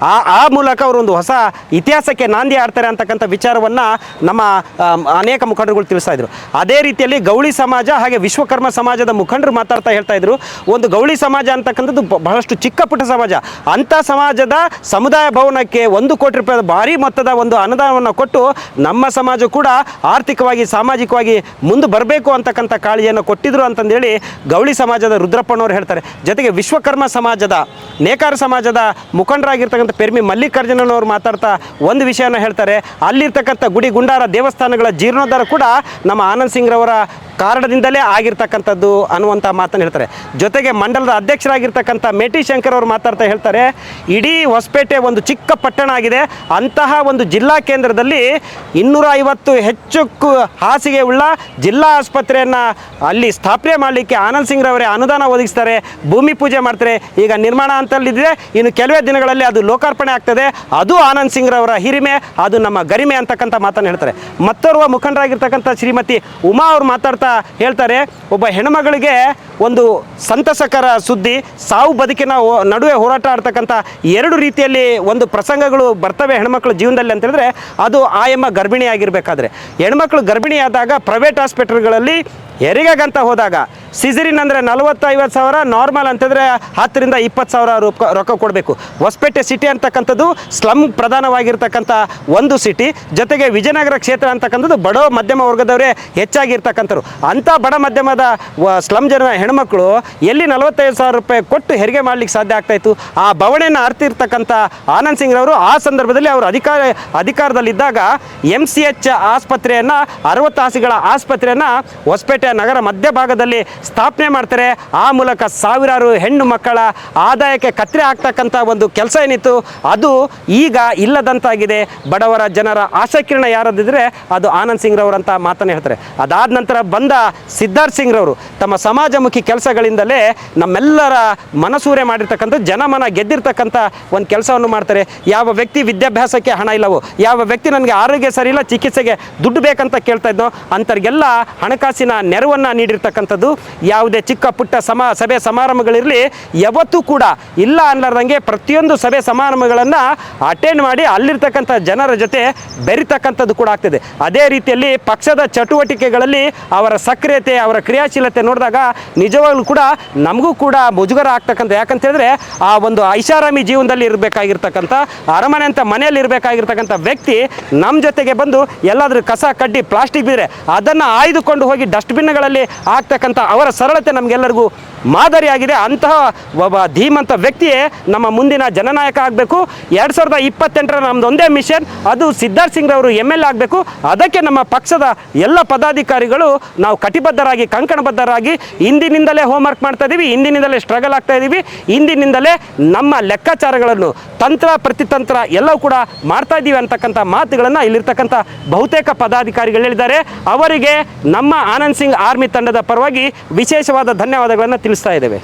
[SPEAKER 1] ಆ ಮೂಲಕ ಅವರು ಒಂದು ಹೊಸ ಇತಿಹಾಸಕ್ಕೆ ನಾಂದಿ ಆಡ್ತಾರೆ ಅಂತಕ್ಕಂಥ ವಿಚಾರವನ್ನು ನಮ್ಮ ಅನೇಕ ಮುಖಂಡರುಗಳು ತಿಳಿಸ್ತಾ ಇದ್ರು. ಅದೇ ರೀತಿಯಲ್ಲಿ ಗೌಳಿ ಸಮಾಜ ಹಾಗೆ ವಿಶ್ವಕರ್ಮ ಸಮಾಜದ ಮುಖಂಡರು ಮಾತಾಡ್ತಾ ಹೇಳ್ತಾ ಇದ್ರು, ಒಂದು ಗೌಳಿ ಸಮಾಜ ಅಂತಕ್ಕಂಥದ್ದು ಬಹಳಷ್ಟು ಚಿಕ್ಕ ಪುಟ್ಟ ಸಮಾಜ. ಅಂಥ ಸಮಾಜದ ಸಮುದಾಯ ಭವನಕ್ಕೆ 1 ಕೋಟಿ ರೂಪಾಯಿ ಭಾರಿ ಮೊತ್ತದ ಒಂದು ಅನುದಾನವನ್ನು ಕೊಟ್ಟು ನಮ್ಮ ಸಮಾಜ ಕೂಡ ಆರ್ಥಿಕವಾಗಿ ಸಾಮಾಜಿಕವಾಗಿ ಮುಂದೆ ಬರಬೇಕು ಅಂತಕ್ಕಂಥ ಕಾಳಜಿಯನ್ನು ಕೊಟ್ಟಿದ್ರು ಅಂತಂದೇಳಿ ಗೌಳಿ ಸಮಾಜದ ರುದ್ರಪ್ಪನವರು ಹೇಳ್ತಾರೆ. ಜೊತೆಗೆ ವಿಶ್ವಕರ್ಮ ಸಮಾಜದ ನೇಕಾರ ಸಮಾಜದ ಮುಖಂಡರಾಗಿರ್ತಕ್ಕಂಥ ಪೆರ್ಮಿ ಮಲ್ಲಿಕಾರ್ಜುನನವರು ಮಾತಾಡ್ತಾ ಒಂದು ವಿಷಯನ ಹೇಳ್ತಾರೆ. ಅಲ್ಲಿರ್ತಕ್ಕಂಥ ಗುಡಿ ಗುಂಡಾರ ದೇವಸ್ಥಾನಗಳ ಜೀರ್ಣೋದ್ಧಾರ ಕೂಡ ನಮ್ಮ ಆನಂದ್ ಸಿಂಗ್ ರವರ ಕಾರಣದಿಂದಲೇ ಆಗಿರ್ತಕ್ಕಂಥದ್ದು ಅನ್ನುವಂಥ ಮಾತನ್ನು ಹೇಳ್ತಾರೆ. ಜೊತೆಗೆ ಮಂಡಲದ ಅಧ್ಯಕ್ಷರಾಗಿರ್ತಕ್ಕಂಥ ಮೇಟಿ ಶಂಕರ್ ಅವರು ಮಾತಾಡ್ತಾ ಹೇಳ್ತಾರೆ, ಇಡೀ ಹೊಸಪೇಟೆ ಒಂದು ಚಿಕ್ಕ ಪಟ್ಟಣ ಆಗಿದೆ, ಅಂತಹ ಒಂದು ಜಿಲ್ಲಾ ಕೇಂದ್ರದಲ್ಲಿ 250 ಹೆಚ್ಚು ಹಾಸಿಗೆ ಉಳ್ಳ ಜಿಲ್ಲಾ ಆಸ್ಪತ್ರೆಯನ್ನು ಅಲ್ಲಿ ಸ್ಥಾಪನೆ ಮಾಡಲಿಕ್ಕೆ ಆನಂದ್ ಸಿಂಗ್ ರವರೇ ಅನುದಾನ ಒದಗಿಸ್ತಾರೆ, ಭೂಮಿ ಪೂಜೆ ಮಾಡ್ತಾರೆ. ಈಗ ನಿರ್ಮಾಣ ಹಂತದಲ್ಲಿದೆ, ಇನ್ನು ಕೆಲವೇ ದಿನಗಳಲ್ಲಿ ಅದು ಲೋಕಾರ್ಪಣೆ ಆಗ್ತದೆ. ಅದು ಆನಂದ್ ಸಿಂಗ್ ರವರ ಹಿರಿಮೆ, ಅದು ನಮ್ಮ ಗರಿಮೆ ಅಂತಕ್ಕಂಥ ಮಾತನ್ನು ಹೇಳ್ತಾರೆ. ಮತ್ತೋರ್ವ ಮುಖಂಡರಾಗಿರ್ತಕ್ಕಂಥ ಶ್ರೀಮತಿ ಉಮಾ ಅವರು ಮಾತಾಡ್ತಾ ಹೇಳ್ತಾರೆ, ಒಬ್ಬ ಹೆಣ್ಮಗಳಿಗೆ ಒಂದು ಸಂತಸಕರ ಸುದ್ದಿ, ಸಾವು ಬದುಕಿನ ನಡುವೆ ಹೋರಾಟ ಆಡ್ತಕ್ಕಂಥ 2 ರೀತಿಯಲ್ಲಿ ಒಂದು ಪ್ರಸಂಗಗಳು ಬರ್ತವೆ ಹೆಣ್ಮಕ್ಳ ಜೀವನದಲ್ಲಿ ಅಂತ ಹೇಳಿದ್ರೆ ಅದು ಆಯಮ್ಮ ಗರ್ಭಿಣಿಯಾಗಿರಬೇಕಾದ್ರೆ. ಹೆಣ್ಮಕ್ಳು ಗರ್ಭಿಣಿಯಾದಾಗ ಪ್ರೈವೇಟ್ ಹಾಸ್ಪಿಟಲ್ಗಳಲ್ಲಿ ಹೆರಿಗೆಗಂತ ಹೋದಾಗ ಸಿಸರಿನ್ ಅಂದರೆ 40-50 ಸಾವಿರ, ನಾರ್ಮಲ್ ಅಂತಂದರೆ 10ರಿಂದ 20 ಸಾವಿರ ರೊಕ್ಕ ಕೊಡಬೇಕು. ಹೊಸಪೇಟೆ ಸಿಟಿ ಅಂತಕ್ಕಂಥದ್ದು ಸ್ಲಮ್ ಪ್ರಧಾನವಾಗಿರ್ತಕ್ಕಂಥ ಒಂದು ಸಿಟಿ. ಜೊತೆಗೆ ವಿಜಯನಗರ ಕ್ಷೇತ್ರ ಅಂತಕ್ಕಂಥದ್ದು ಬಡ ಮಧ್ಯಮ ವರ್ಗದವರೇ ಹೆಚ್ಚಾಗಿರ್ತಕ್ಕಂಥವ್ರು. ಅಂಥ ಬಡ ಮಧ್ಯಮದ ಸ್ಲಮ್ ಜನ ಹೆಣ್ಮಕ್ಳು ಎಲ್ಲಿ 45 ಸಾವಿರ ರೂಪಾಯಿ ಕೊಟ್ಟು ಹೆರಿಗೆ ಮಾಡಲಿಕ್ಕೆ ಸಾಧ್ಯ ಆಗ್ತಾಯಿತ್ತು? ಆ ಬವಣೆಯನ್ನು ಅರ್ತಿರ್ತಕ್ಕಂಥ ಆನಂದ್ ಸಿಂಗ್ ರವರು ಆ ಸಂದರ್ಭದಲ್ಲಿ ಅವರು ಅಧಿಕಾರದಲ್ಲಿದ್ದಾಗ MCH ಆಸ್ಪತ್ರೆಯನ್ನು 60 ಹಾಸಿಗೆಗಳ ಆಸ್ಪತ್ರೆಯನ್ನು ಹೊಸಪೇಟೆ ನಗರ ಮಧ್ಯಭಾಗದಲ್ಲಿ ಸ್ಥಾಪನೆ ಮಾಡ್ತಾರೆ. ಆ ಮೂಲಕ ಸಾವಿರಾರು ಹೆಣ್ಣು ಮಕ್ಕಳ ಆದಾಯಕ್ಕೆ ಕತ್ತರಿ ಆಗ್ತಕ್ಕಂಥ ಒಂದು ಕೆಲಸ ಏನಿತ್ತು ಅದು ಈಗ ಇಲ್ಲದಂತಾಗಿದೆ. ಬಡವರ ಜನರ ಆಶಾಕಿರಣ ಯಾರದಿದ್ರೆ ಅದು ಆನಂದ್ ಸಿಂಗ್ ರವರಂತ ಮಾತನ್ನು ಹೇಳ್ತಾರೆ. ಅದಾದ ನಂತರ ಬಂದ ಸಿದ್ಧಾರ್ಥ್ ಸಿಂಗ್ ರವರು ತಮ್ಮ ಸಮಾಜಮುಖಿ ಕೆಲಸಗಳಿಂದಲೇ ನಮ್ಮೆಲ್ಲರ ಮನಸೂರೆ ಮಾಡಿರ್ತಕ್ಕಂಥ ಜನಮನ ಗೆದ್ದಿರ್ತಕ್ಕಂಥ ಒಂದು ಕೆಲಸವನ್ನು ಮಾಡ್ತಾರೆ. ಯಾವ ವ್ಯಕ್ತಿ ವಿದ್ಯಾಭ್ಯಾಸಕ್ಕೆ ಹಣ ಇಲ್ಲವೋ, ಯಾವ ವ್ಯಕ್ತಿ ನನಗೆ ಆರೋಗ್ಯ ಸರಿ ಇಲ್ಲ, ಚಿಕಿತ್ಸೆಗೆ ದುಡ್ಡು ಬೇಕಂತ ಕೇಳ್ತಾ ಇದ್ದೋ ಅಂಥವ್ರಿಗೆಲ್ಲ ಹಣಕಾಸಿನ ನೆರವನ್ನು ನೀಡಿರ್ತಕ್ಕಂಥದ್ದು. ಯಾವುದೇ ಚಿಕ್ಕ ಪುಟ್ಟ ಸಭೆ ಸಮಾರಂಭಗಳಿರಲಿ ಯಾವತ್ತೂ ಕೂಡ ಇಲ್ಲ ಅನ್ನಲಾರ್ದಂಗೆ ಪ್ರತಿಯೊಂದು ಸಭೆ ಸಮಾರಂಭಗಳನ್ನು ಅಟೆಂಡ್ ಮಾಡಿ ಅಲ್ಲಿರ್ತಕ್ಕಂಥ ಜನರ ಜೊತೆ ಬೆರಿತಕ್ಕಂಥದ್ದು ಕೂಡ ಆಗ್ತದೆ. ಅದೇ ರೀತಿಯಲ್ಲಿ ಪಕ್ಷದ ಚಟುವಟಿಕೆಗಳಲ್ಲಿ ಅವರ ಸಕ್ರಿಯತೆ, ಅವರ ಕ್ರಿಯಾಶೀಲತೆ ನೋಡಿದಾಗ ನಿಜವಾಗ್ಲೂ ಕೂಡ ನಮಗೂ ಕೂಡ ಮುಜುಗರ ಆಗ್ತಕ್ಕಂಥ. ಯಾಕಂತ ಹೇಳಿದ್ರೆ ಆ ಒಂದು ಐಷಾರಾಮಿ ಜೀವನದಲ್ಲಿ ಇರಬೇಕಾಗಿರ್ತಕ್ಕಂಥ, ಅರಮನೆ ಅಂತ ಮನೆಯಲ್ಲಿ ಇರಬೇಕಾಗಿರ್ತಕ್ಕಂಥ ವ್ಯಕ್ತಿ ನಮ್ಮ ಜೊತೆಗೆ ಬಂದು ಎಲ್ಲಾದ್ರೂ ಕಸ ಕಡ್ಡಿ ಪ್ಲಾಸ್ಟಿಕ್ ಬಿದ್ದರೆ ಅದನ್ನು ಆಯ್ದುಕೊಂಡು ಹೋಗಿ ಡಸ್ಟ್ಬಿನ್ಗಳಲ್ಲಿ ಆಗ್ತಕ್ಕಂಥ ಅವರ ಸರಳತೆ ನಮಗೆಲ್ಲರಿಗೂ ಮಾದರಿಯಾಗಿದೆ. ಅಂತಹ ಒಬ್ಬ ಧೀಮಂತ ವ್ಯಕ್ತಿಯೇ ನಮ್ಮ ಮುಂದಿನ ಜನನಾಯಕ ಆಗಬೇಕು. 2028ರ ನಮ್ಮದು ಒಂದೇ ಮಿಷನ್, ಅದು ಸಿದ್ಧಾರ್ಥ್ ಸಿಂಗ್ ರವರು MLA ಆಗಬೇಕು. ಅದಕ್ಕೆ ನಮ್ಮ ಪಕ್ಷದ ಎಲ್ಲ ಪದಾಧಿಕಾರಿಗಳು ನಾವು ಕಟಿಬದ್ಧರಾಗಿ ಕಂಕಣಬದ್ಧರಾಗಿ ಇಂದಿನಿಂದಲೇ ಹೋಮ್ವರ್ಕ್ ಮಾಡ್ತಾ ಇದ್ದೀವಿ, ಇಂದಿನಿಂದಲೇ ಸ್ಟ್ರಗಲ್ ಆಗ್ತಾ ಇದ್ದೀವಿ, ಇಂದಿನಿಂದಲೇ ನಮ್ಮ ಲೆಕ್ಕಾಚಾರಗಳನ್ನು ತಂತ್ರ ಪ್ರತಿತಂತ್ರ ಎಲ್ಲವೂ ಕೂಡ ಮಾಡ್ತಾ ಇದ್ದೀವಿ ಅಂತಕ್ಕಂಥ ಮಾತುಗಳನ್ನು ಇಲ್ಲಿರ್ತಕ್ಕಂಥ ಬಹುತೇಕ ಪದಾಧಿಕಾರಿಗಳು ಹೇಳಿದ್ದಾರೆ. ಅವರಿಗೆ ನಮ್ಮ ಆನಂದ್ ಸಿಂಗ್ ಆರ್ಮಿ ತಂಡದ ಪರವಾಗಿ ವಿಶೇಷವಾದ ಧನ್ಯವಾದಗಳನ್ನು ತಿಳಿಸ್ತಾ ಇದ್ದೇವೆ.